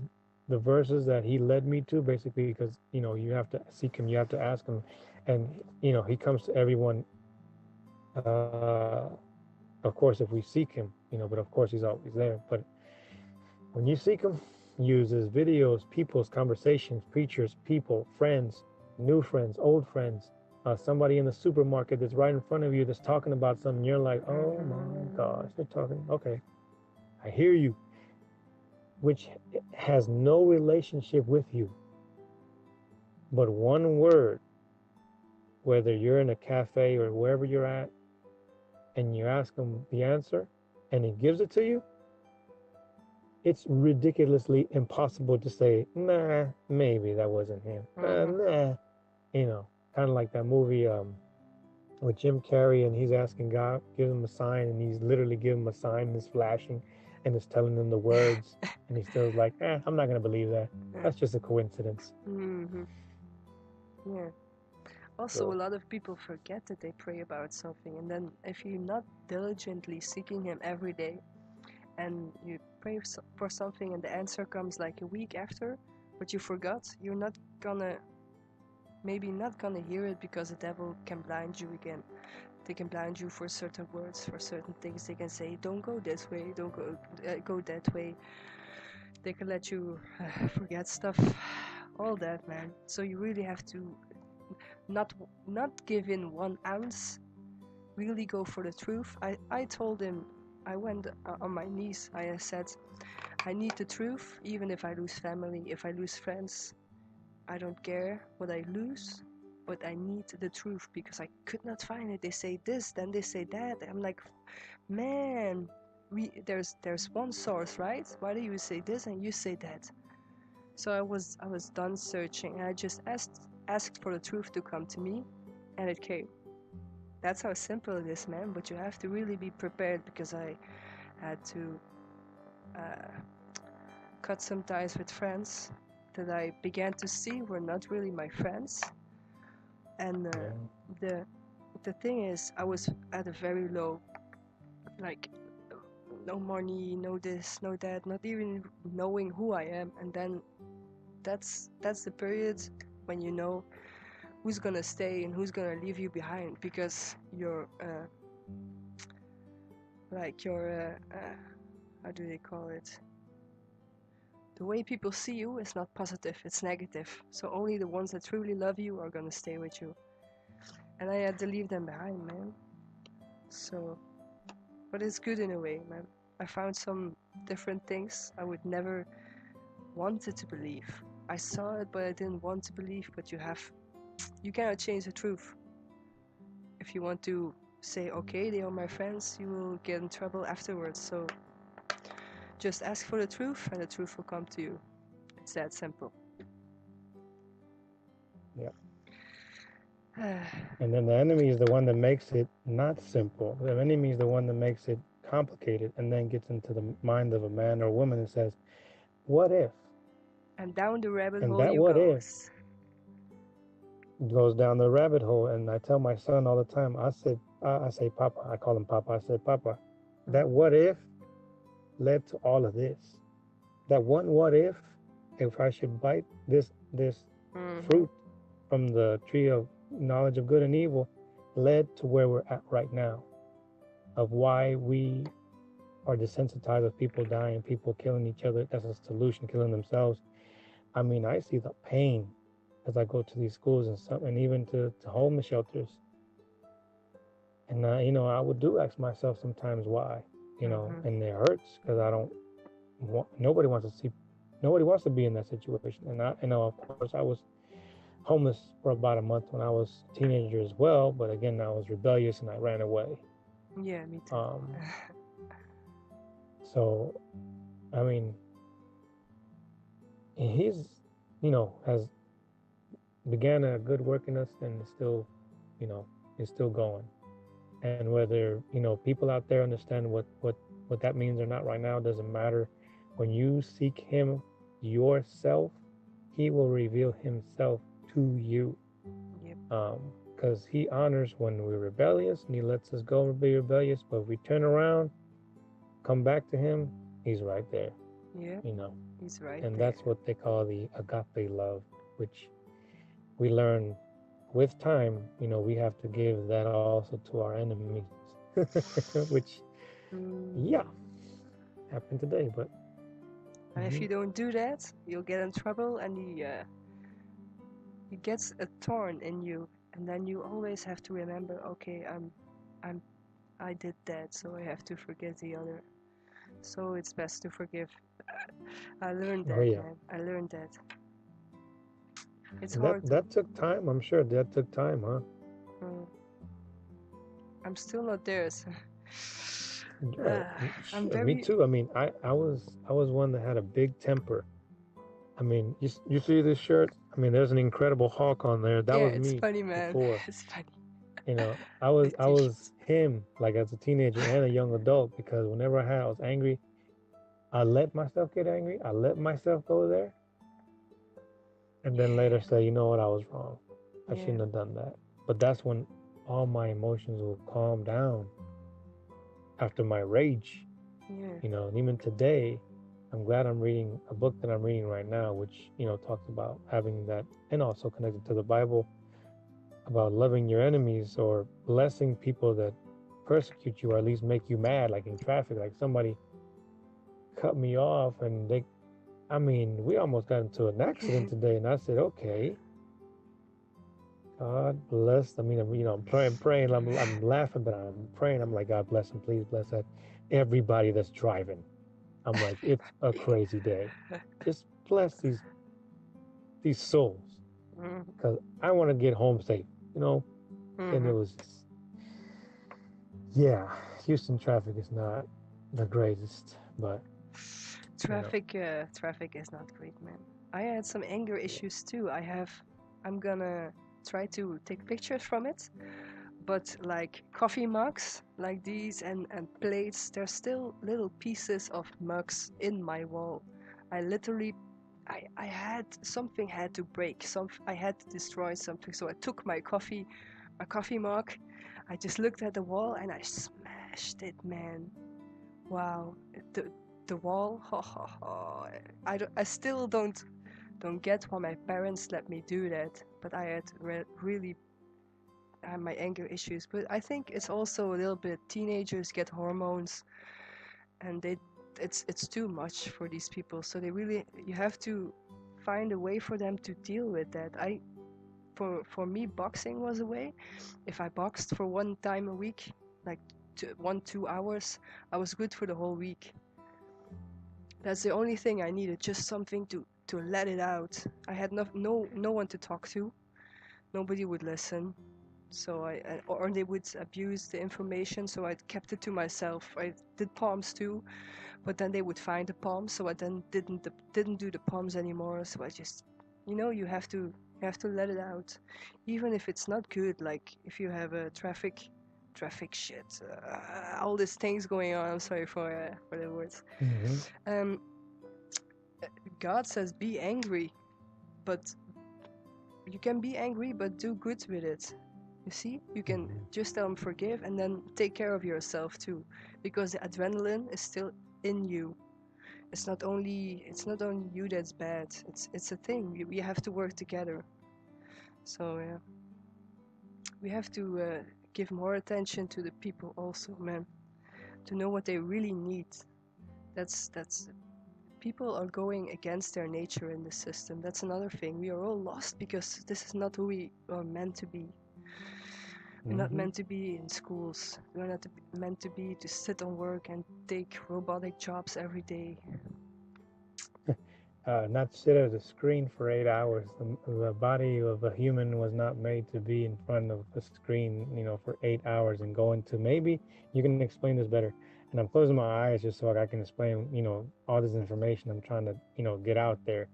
the verses that he led me to, basically, because you have to seek him, you have to ask him, and he comes to everyone. Of course, if we seek him, but of course he's always there. But when you seek him, use his videos, people's conversations, preachers, people, friends, new friends, old friends, somebody in the supermarket that's right in front of you that's talking about something. You're like, oh my gosh, they're talking. Okay, I hear you. Which has no relationship with you, but one word, whether you're in a cafe or wherever you're at, and you ask him the answer and he gives it to you, it's ridiculously impossible to say, nah, maybe that wasn't him. Nah, kind of like that movie with Jim Carrey, and he's asking God, give him a sign, and he's literally giving him a sign and it's flashing and it's telling him the words, and he still's like, I'm not gonna believe that. That's just a coincidence. Mm-hmm. Yeah. Also, a lot of people forget that they pray about something, and then if you're not diligently seeking him every day, and you pray for something and the answer comes like a week after, but you forgot, you're not gonna hear it, because the devil can blind you again. They can blind you for certain words, for certain things. They can say, don't go this way, don't go that way. They can let you forget stuff, all that, man. So you really have to not give in 1 ounce, really go for the truth. I told him, I went on my knees, I said, I need the truth, even if I lose family, if I lose friends. I don't care what I lose, but I need the truth, because I could not find it. They say this, then they say that. I'm like, man, there's one source, right? Why do you say this and you say that? So I was done searching, and I just asked for the truth to come to me, and it came. That's how simple it is, man. But you have to really be prepared, because I had to cut some ties with friends that I began to see were not really my friends. And the thing is, I was at a very low, like, no money, no this, no that, not even knowing who I am. And then that's the period when you know who's gonna stay and who's gonna leave you behind, because you're how do they call it? The way people see you is not positive, it's negative. So only the ones that truly love you are gonna stay with you. And I had to leave them behind, man. So, but it's good in a way, man. I found some different things I would never wanted to believe. I saw it, but I didn't want to believe. But you cannot change the truth. If you want to say, okay, they are my friends, you will get in trouble afterwards. So just ask for the truth, and the truth will come to you. It's that simple. Yeah. And then the enemy is the one that makes it not simple. The enemy is the one that makes it complicated, and then gets into the mind of a man or woman and says, what if? And down the rabbit And hole that you what if goes. goes down the rabbit hole. And I tell my son all the time, I say, Papa, I call him Papa. I said, Papa, that what if led to all of this. That one what if I should bite this Mm-hmm. fruit from the tree of knowledge of good and evil, led to where we're at right now, of why we are desensitized of people dying, people killing each other. That's a solution, killing themselves. I mean, I see the pain as I go to these schools and even to homeless shelters. And I would do ask myself sometimes why, Mm-hmm. and it hurts because I don't want, nobody wants to be in that situation. And of course, I was homeless for about a month when I was a teenager as well. But again, I was rebellious and I ran away. Yeah, me too. Um, so, I mean, he's, has began a good work in us and you know, is still going. And whether, people out there understand what that means or not right now doesn't matter. When you seek him yourself, he will reveal himself to you. Yep. Because he honors when we're rebellious and he lets us go and be rebellious. But if we turn around, come back to him, he's right there. Yeah, You know, he's right and there. that's what they call the agape love, which we learn with time. We have to give that also to our enemies, which, yeah, Mm. happened today. But And if mm-hmm. you don't do that, you'll get in trouble, and he gets a thorn in you, and then you always have to remember, okay, I'm, I did that, so I have to forgive the other. So it's best to forgive. I learned Oh that, yeah, man. I learned that. It's and that hard though. that took time. I'm sure that took time, huh? Mm. I'm still not there. So Uh, I'm Me very. too. I mean, I was one that had a big temper. I mean, you see this shirt? I mean, there's an Incredible Hulk on there. That Yeah, was it's me funny, man. before. It's funny. I The was I t-shirts. was him like as a teenager and a young adult because whenever I was angry, I let myself get angry. I let myself go there, and then later Yeah, say, you know what, I was wrong. I yeah, shouldn't have done that. But that's when all my emotions will calm down after my rage. yeah. And even today, I'm glad I'm reading a book that I'm reading right now, which talks about having that, and also connected to the Bible about loving your enemies or blessing people that persecute you or at least make you mad, like in traffic. Like somebody cut me off and I mean, we almost got into an accident today. And I said, okay, God bless. I mean, I'm praying. I'm laughing, but I'm praying. I'm like, God bless him. Please bless that everybody that's driving. I'm like, it's a crazy day. Just bless these souls Mhm, because I want to get home safe, you know. And it mhm. was just, yeah, Houston traffic is not the greatest, but you know, Traffic is not great, man. I had some anger yeah. issues too. I'm gonna try to take pictures from it, but like coffee mugs like these and plates, there's still little pieces of mugs in my wall. I literally, I had something had to break. I had to destroy something. So I took my coffee mug. I just looked at the wall and I smashed it, man. Wow, the wall. Ha ha ha. I still don't get why my parents let me do that. But I had really my anger issues. But I think it's also a little bit teenagers get hormones, and it's too much for these people. So you have to find a way for them to deal with that. For me, boxing was a way. If I boxed for one time a week, like 2 hours, I was good for the whole week. That's the only thing I needed, just something to let it out. I had no one to talk to. Nobody would listen. So or they would abuse the information, so I kept it to myself. I did palms too, but then they would find the palms, so I then didn't do the palms anymore. So I just, you have to let it out, even if it's not good. Like if you have a traffic shit, all these things going on. I'm sorry for the words. Hmm. Um, God says be angry, but you can be angry, but do good with it. You see, you can Mhm. just tell them forgive and then take care of yourself too, because the adrenaline is still in you. It's not only you that's bad. It's a thing. We have to work together. So yeah, we have to give more attention to the people also, man, to know what they really need. That's people are going against their nature in the system. That's another thing. We are all lost because this is not who we are meant to be. We're not Mhm. meant to be in schools. We're not meant to be to sit on work and take robotic jobs every day. Not sit at a screen for 8 hours. The body of a human was not made to be in front of a screen, for 8 hours and go into, maybe you can explain this better. And I'm closing my eyes just so I can explain, all this information I'm trying to, get out there.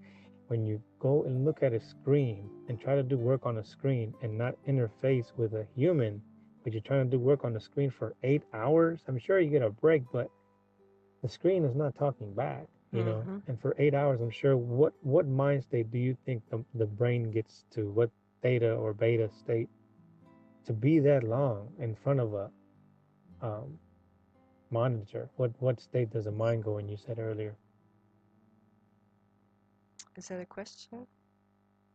When you go and look at a screen and try to do work on a screen and not interface with a human, but you're trying to do work on the screen for 8 hours, I'm sure you get a break, but the screen is not talking back. Mm-hmm. And for 8 hours, I'm sure, what mind state do you think the brain gets to? What theta or beta state to be that long in front of a um, monitor? What state does the mind go in? You said earlier. Is that a question?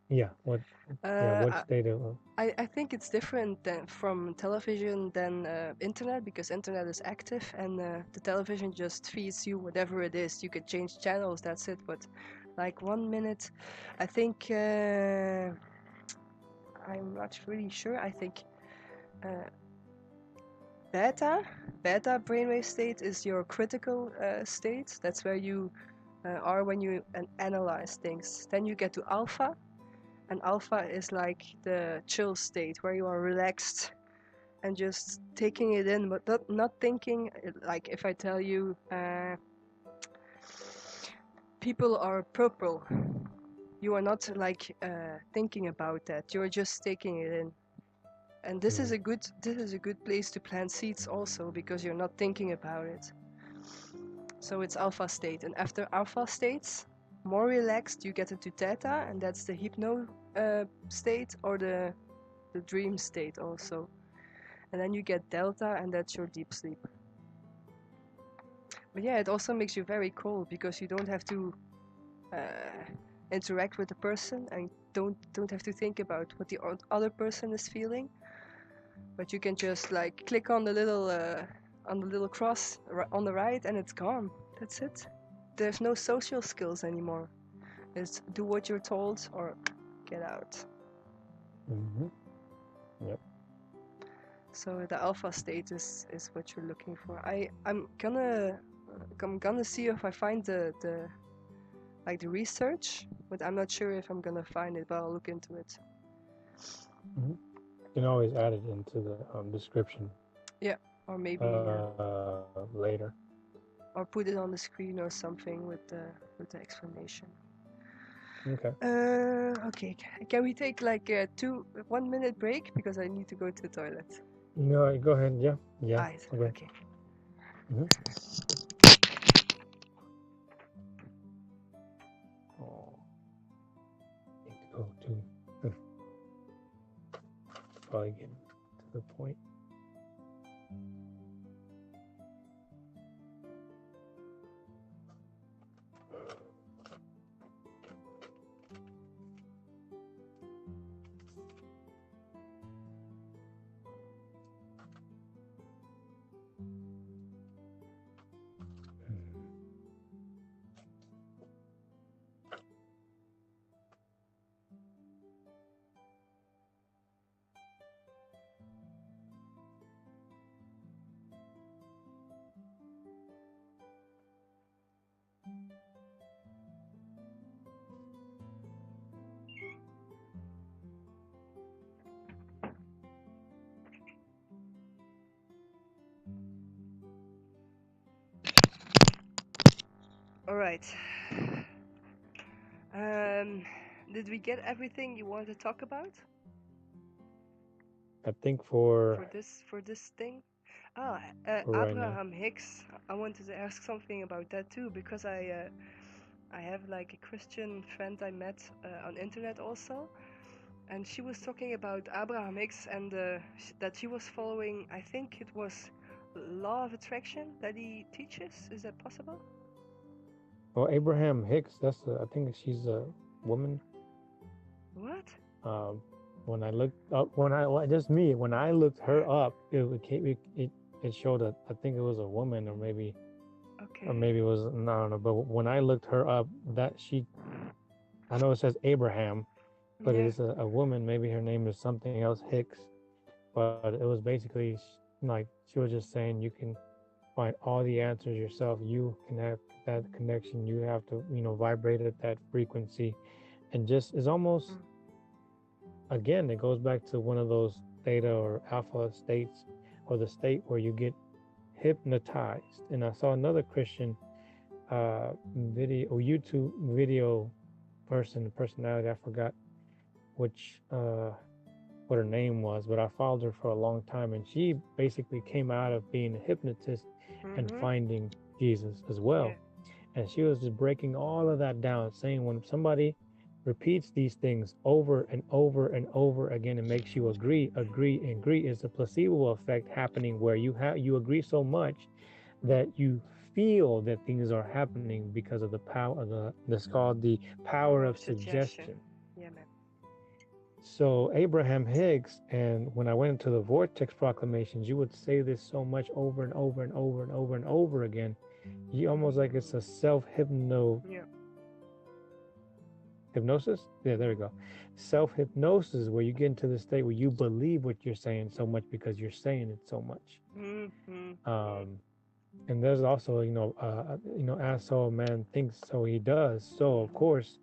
Yeah. What? Yeah. Uh, What I, state of? I think it's different from television than internet because internet is active and the television just feeds you whatever it is. You can change channels, that's it. But like 1 minute, I think I'm not really sure. I think uh, beta beta brainwave state is your critical state. That's where you are when you analyze things. Then you get to alpha, and alpha is like the chill state where you are relaxed and just taking it in, but not thinking. Like if I tell you people are purple, you are not like thinking about that. You're just taking it in. And Mm, this is a good place to plant seeds also because you're not thinking about it. So it's alpha state, and after alpha states, more relaxed, you get into theta, and that's the hypno state or the dream state also. And then you get delta, and that's your deep sleep. But yeah, it also makes you very cold because you don't have to interact with the person and don't have to think about what the other person is feeling. But you can just like click on the little cross on the right, and it's gone. That's it. There's no social skills anymore. It's do what you're told or get out. mm-hmm. Yep. So the alpha state is what you're looking for. I'm gonna see if I find the like the research, but I'm not sure if I'm gonna find it, but I'll look into it. Mm-hmm. You can always add it into the description Yeah, or maybe later. or put it on the screen or something with the explanation. Okay. Okay. Can we take like a 1 minute break because I need to go to the toilet? No, go ahead. Yeah. Yeah. Alright. Okay. Okay. Mm-hmm. Oh, need to go too. Probably getting to the point. All right. Um, did we get everything you wanted to talk about I think for for this thing? Ah, for right now. Abraham Hicks. I wanted to ask something about that too because I have like a Christian friend I met on internet also, and she was talking about Abraham Hicks and that she was following. I think it was law of attraction that he teaches. Is that possible? Well, Abraham Hicks, I think she's a woman. What? Um, when I looked up, just me, when I looked her up, it showed I think it was a woman, or maybe Okay. it was, I don't know. But when I looked her up, I know it says Abraham, but it Yeah. is a woman. Maybe her name is something else, Hicks. But it was basically like she was just saying you can find all the answers yourself. You can have that connection. You have to, vibrate at that frequency, and just is almost, again, it goes back to one of those theta or alpha states, or the state where you get hypnotized. And I saw another Christian video, or YouTube video personality. I forgot which what her name was, but I followed her for a long time, and she basically came out of being a hypnotist and finding Jesus as well. Yeah. And she was just breaking all of that down, saying when somebody repeats these things over and over and over again, it makes you agree. Is a placebo effect happening where you agree so much that you feel that things are happening because of the power of that's called the power of suggestion. Yeah, man. So Abraham Hicks, and when I went into the vortex proclamations, you would say this so much over and over and over and over and over again. You almost like it's a hypnosis. Yeah, there we go. Self-hypnosis, where you get into the state where you believe what you're saying so much because you're saying it so much. And there's also, as so a man thinks, so he does. So of course,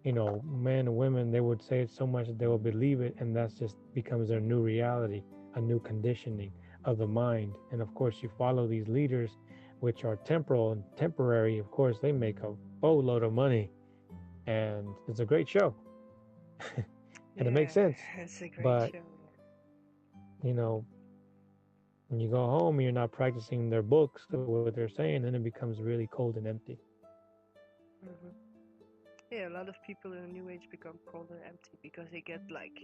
men and women, they would say it so much that they will believe it, and that's just becomes their new reality, a new conditioning of the mind. And of course, you follow these leaders, which are temporal and temporary. Of course, they make a boatload of money, and it's a great show. And it makes sense. It's a great but, show. When you go home and you're not practicing their books or what they're saying, then it becomes really cold and empty. Yeah, a lot of people in the New Age become cold and empty because they get like,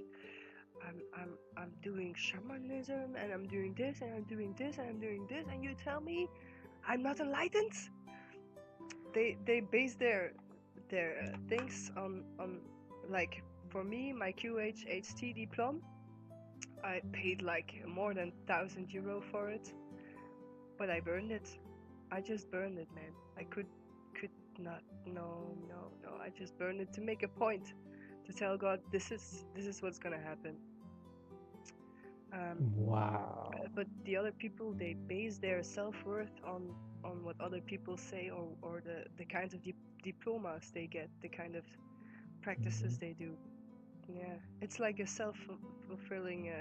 I'm doing shamanism and I'm doing this and I'm doing this and I'm doing this, and you tell me I'm not enlightened? They base their things on like, for me, my QHHT diploma, I paid like more than €1,000 for it, but I burned it. I just burned it, man. I could not. No. I just burned it to make a point, to tell God this is what's gonna happen. Wow. But the other people, they base their self-worth on what other people say, or the kinds of diplomas they get, the kind of practices they do. Yeah, it's like a self-fulfilling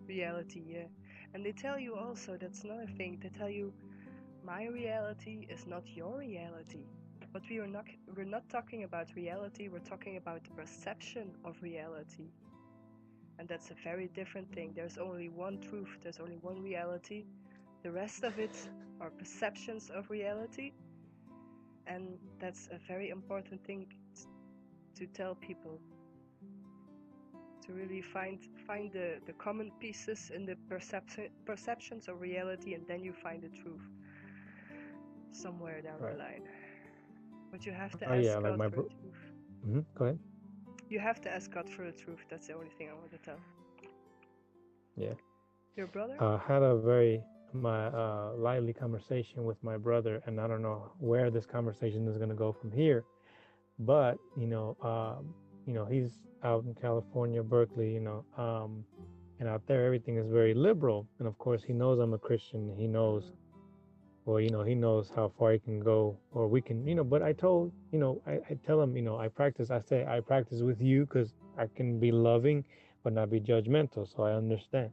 reality. Yeah, and they tell you also, that's another thing, they tell you my reality is not your reality. But we're not talking about reality, we're talking about the perception of reality. And that's a very different thing. There's only one truth, there's only one reality. The rest of it are perceptions of reality. And that's a very important thing to tell people. To really find the common pieces in the perceptions of reality, and then you find the truth somewhere down the line. But you have to ask God for the truth. Go ahead. You have to ask God for the truth. That's the only thing I want to tell. Yeah. Your brother? I had a very lively conversation with my brother, and I don't know where this conversation is going to go from here. But he's out in California, Berkeley, and out there everything is very liberal. And of course, he knows I'm a Christian. He knows. Well, he knows how far he can go, or we can, but I told, I tell him, I say I practice with you because I can be loving, but not be judgmental. So I understand.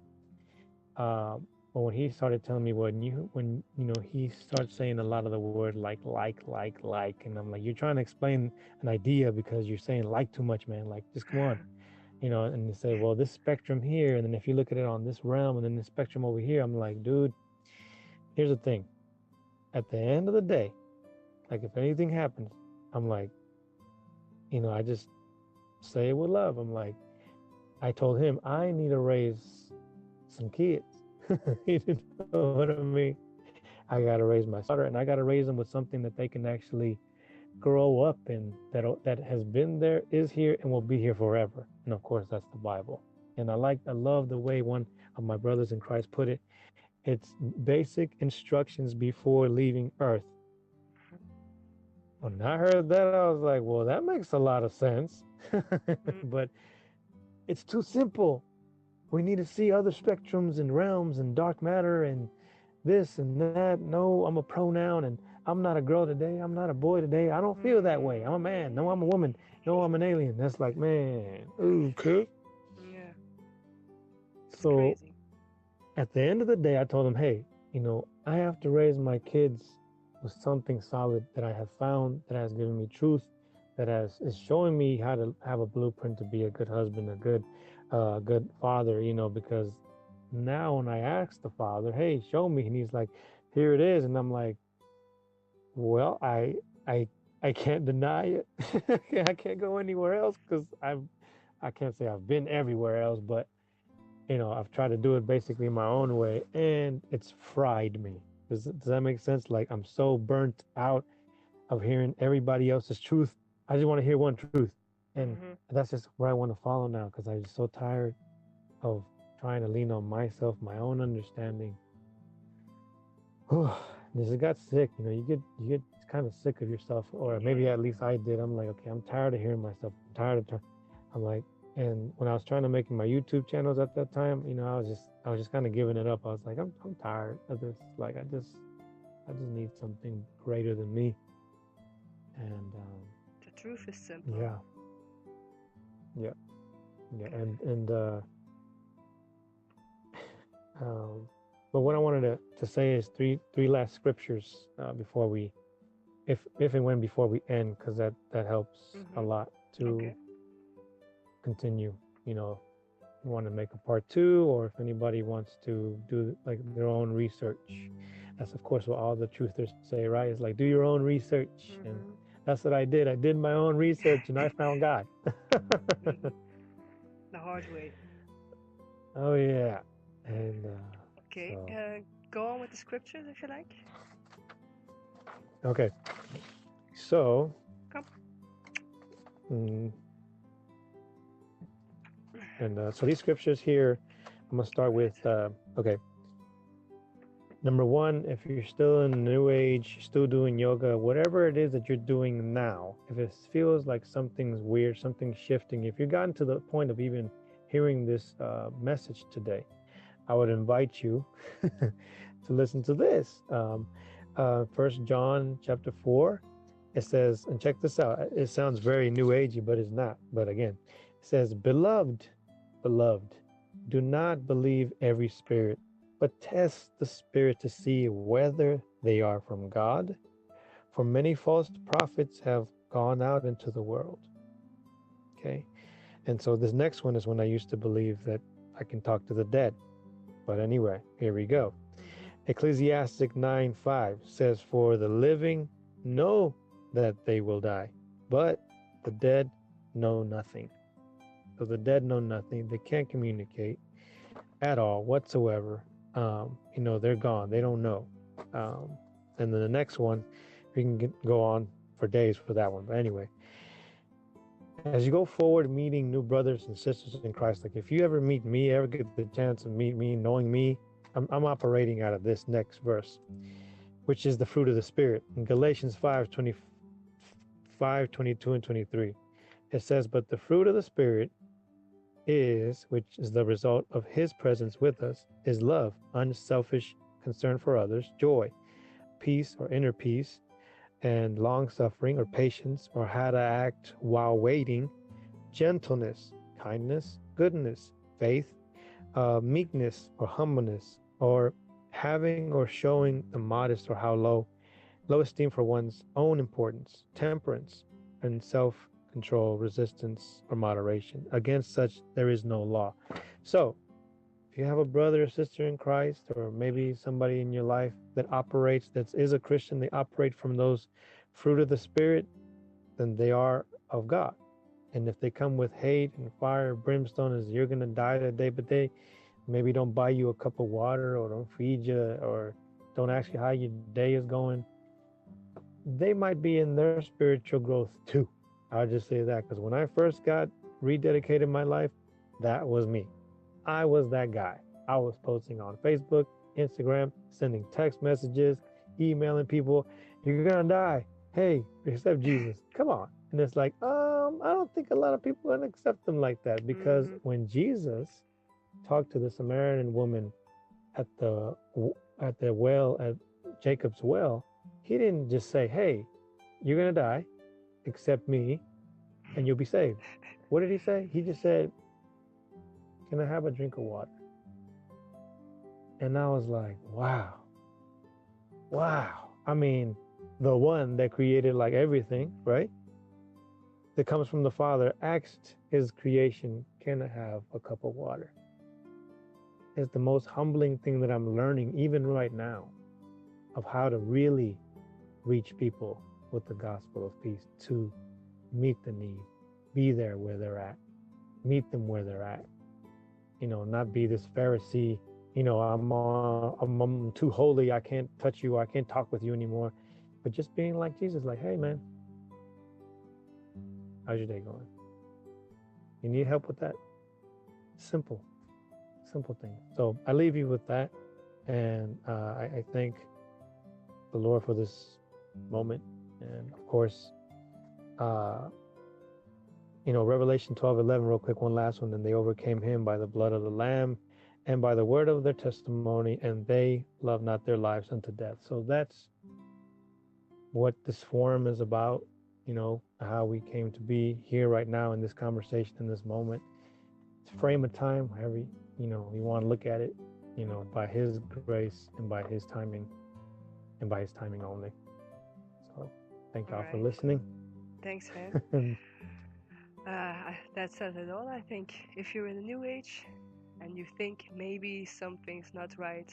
But when he started telling me when he starts saying a lot of the words like, and I'm like, you're trying to explain an idea because you're saying like too much, man. Like, just come on, and they say, well, this spectrum here, and then if you look at it on this realm, and then the spectrum over here, I'm like, dude, here's the thing. At the end of the day, like if anything happens, I'm like, I just say it with love. I'm like, I told him I need to raise some kids. You know what I mean? I got to raise my daughter, and I got to raise them with something that they can actually grow up in, that has been there, is here, and will be here forever. And of course, that's the Bible. And I love the way one of my brothers in Christ put it. It's basic instructions before leaving Earth. When I heard that, I was like, well, that makes a lot of sense. But it's too simple. We need to see other spectrums and realms and dark matter and this and that. No, I'm a pronoun and I'm not a girl today. I'm not a boy today. I don't feel that way. I'm a man. No, I'm a woman. No, I'm an alien. That's like, man, okay. Yeah. It's So crazy. at the end of the day, I told him, hey, I have to raise my kids with something solid that I have found, that has given me truth, is showing me how to have a blueprint to be a good husband, good father, because now when I ask the father, hey, show me, and he's like, here it is. And I'm like, well, I I can't deny it. I can't go anywhere else because I can't say I've been everywhere else, but I've tried to do it basically my own way, and it's fried me. Does that make sense? Like, I'm so burnt out of hearing everybody else's truth. I just want to hear one truth. And that's just where I want to follow now, because I'm just so tired of trying to lean on myself, my own understanding. This got sick. You get kind of sick of yourself, or maybe at least I did. I'm like, okay, I'm tired of hearing myself. I'm tired of. I'm like, and when I was trying to make my YouTube channels at that time, I was just kind of giving it up. I was like, I'm tired of this. Like, I just need something greater than me. And the truth is simple. Yeah, and but what I wanted to say is three last scriptures before we, if and when before we end, because that helps a lot to continue. You want to make a part 2, or if anybody wants to do like their own research, that's of course what all the truthers say, right? It's like, do your own research, and that's what I did. I did my own research, and I found God. The hard way. Oh yeah, and okay. So. Go on with the scriptures if you like. Okay. So. Come. And so these scriptures here, I'm gonna start with. Okay. Number 1, if you're still in the new age, still doing yoga, whatever it is that you're doing now, if it feels like something's weird, something's shifting, if you've gotten to the point of even hearing this message today, I would invite you to listen to this. 1 John chapter 4, it says, and check this out, it sounds very new agey, but it's not. But again, it says, beloved, do not believe every spirit, but test the spirit to see whether they are from God. For many false prophets have gone out into the world. Okay. And so this next one is when I used to believe that I can talk to the dead. But anyway, here we go. Ecclesiastic 9:5 says, for the living know that they will die, but the dead know nothing. So the dead know nothing. They can't communicate at all whatsoever. They're gone. They don't know. And then the next one, we can go on for days for that one. But anyway, as you go forward meeting new brothers and sisters in Christ, like if you ever meet me, ever get the chance to meet me, knowing me, I'm operating out of this next verse, which is the fruit of the Spirit. In Galatians 5:22 and 23, it says, but the fruit of the Spirit which is the result of his presence with us, is love, unselfish concern for others, joy, peace or inner peace, and long-suffering or patience, or how to act while waiting, gentleness, kindness, goodness, faith, meekness or humbleness, or having or showing the modest or how low esteem for one's own importance, temperance, and self-control, resistance, or moderation. Against such there is no law. So if you have a brother or sister in Christ, or maybe somebody in your life that is a Christian, they operate from those fruit of the Spirit, then they are of God. And if they come with hate and fire, brimstone, is you're gonna die that day, but they maybe don't buy you a cup of water or don't feed you or don't ask you how your day is going, they might be in their spiritual growth too. I'll just say that because when I first got rededicated my life, that was me. I was that guy. I was posting on Facebook, Instagram, sending text messages, emailing people, you're gonna die. Hey, accept Jesus. Come on. And it's like, I don't think a lot of people can accept them like that because when Jesus talked to the Samaritan woman at the well at Jacob's well, he didn't just say, "Hey, you're gonna die, accept me, and you'll be saved." What did he say? He just said, "Can I have a drink of water?" And I was like, "Wow, wow." I mean, the one that created like everything, right? That comes from the Father asked his creation, "Can I have a cup of water?" It's the most humbling thing that I'm learning, even right now, of how to really reach people with the gospel of peace, to meet the need, be there where they're at, meet them where they're at. Not be this Pharisee, I'm too holy, I can't touch you, I can't talk with you anymore. But just being like Jesus, like, hey man, how's your day going? You need help with that? Simple thing. So I leave you with that. And I thank the Lord for this moment. And of course, Revelation 12:11, real quick, one last one. And they overcame him by the blood of the Lamb and by the word of their testimony, and they loved not their lives unto death. So that's what this forum is about, how we came to be here right now in this conversation, in this moment. It's frame of time, however, you want to look at it, by his grace and by his timing only. So thank God for listening. Thanks, man. That says it all. I think if you're in the New Age and you think maybe something's not right,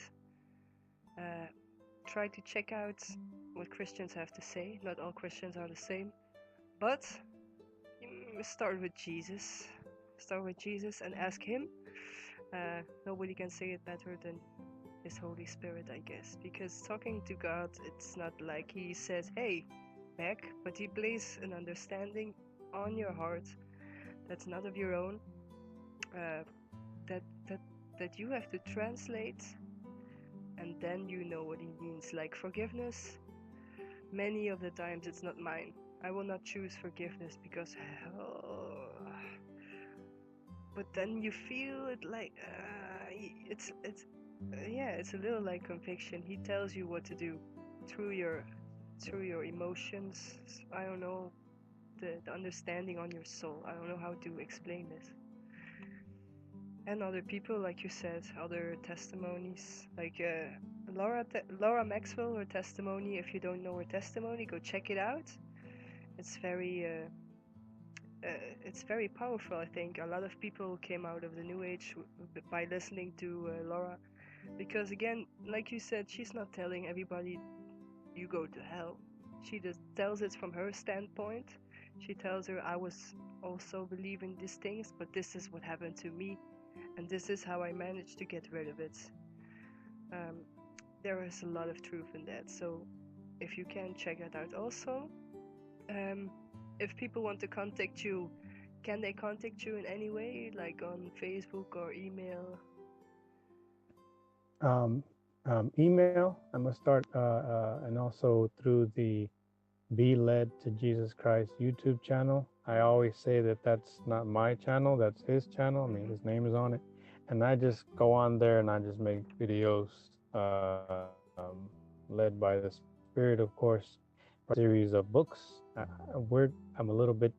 try to check out what Christians have to say. Not all Christians are the same, but start with Jesus. Start with Jesus and ask him. Nobody can say it better than his Holy Spirit, I guess, because talking to God, it's not like he says, hey, back, but he places an understanding on your heart that's not of your own, that you have to translate, and then you know what he means. Like forgiveness, many of the times it's not mine. I will not choose forgiveness because but then you feel it like it's a little like conviction. He tells you what to do through your emotions. I don't know, the understanding on your soul. I don't know how to explain this. And other people, like you said, other testimonies, like Laura Maxwell, her testimony. If you don't know her testimony, go check it out. It's very powerful. I think a lot of people came out of the New Age by listening to Laura, because again, like you said, she's not telling everybody you go to hell. She just tells it from her standpoint. She tells her, I was also believing these things, but this is what happened to me, and this is how I managed to get rid of it. There is a lot of truth in that, so if you can, check that out also. If people want to contact you, can they contact you in any way, like on Facebook or email? Email, I'm going to start, and also through the Be Led to Jesus Christ YouTube channel. I always say that that's not my channel, that's his channel. I mean, his name is on it. And I just go on there and I just make videos led by the Spirit, of course, a series of books. I'm a little bit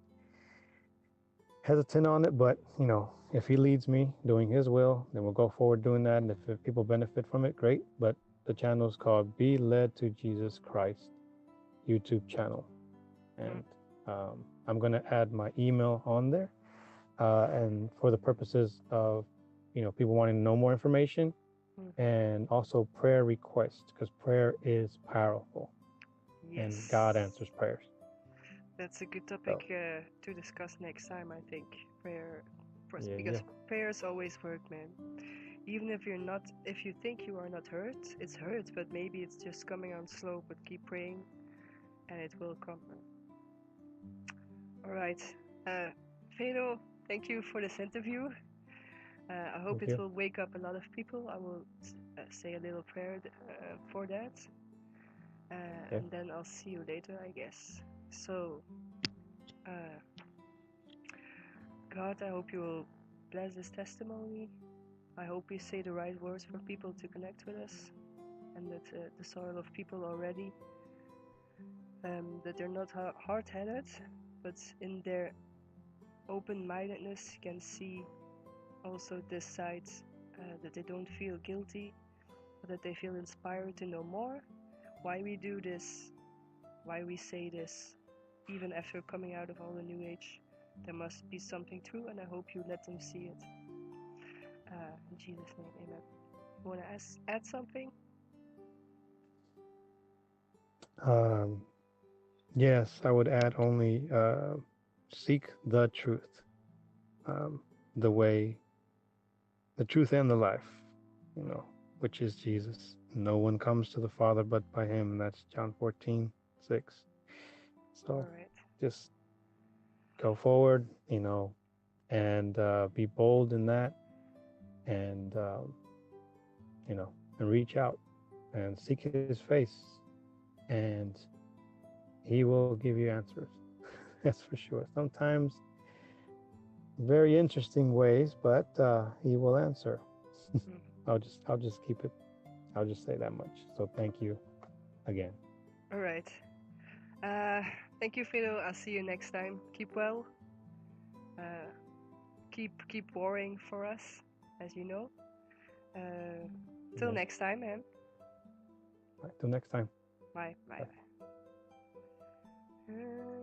hesitant on it, but if he leads me doing his will, then we'll go forward doing that. And if people benefit from it, great. But the channel is called Be Led to Jesus Christ YouTube channel. And I'm going to add my email on there. And for the purposes of, people wanting to know more information and also prayer requests, because prayer is powerful. Yes. And God answers prayers. That's a good topic So to discuss next time, I think. Prayer, yeah. because prayers always work, man. Even if if you think you are not hurt, it's hurt, but maybe it's just coming on slow. But keep praying, and it will come. All right, Fado, thank you for this interview. I hope Thank it you. will wake up a lot of people. I will say a little prayer for that, and then I'll see you later, I guess. So, God, I hope you will bless this testimony. I hope we say the right words for people to connect with us, and that the soil of people already, that they're not hard-headed, but in their open-mindedness can see also this side, that they don't feel guilty, but that they feel inspired to know more, why we do this, why we say this, even after coming out of all the New Age. There must be something true, and I hope you let them see it. In Jesus' name, amen. You want to add something? Yes, I would add only seek the truth, um, the way, the truth and the life, which is Jesus. No one comes to the Father but by him. That's John 14:6. So All right. just go forward, and be bold in that, and and reach out and seek his face, and he will give you answers. That's for sure. Sometimes very interesting ways, but he will answer. I'll just keep it. I'll just say that much. So thank you again. All right. Thank you, Fido. I'll see you next time. Keep well. Keep warring for us, as you know. Till next time, man. Right, till next time. Bye. Bye. Bye.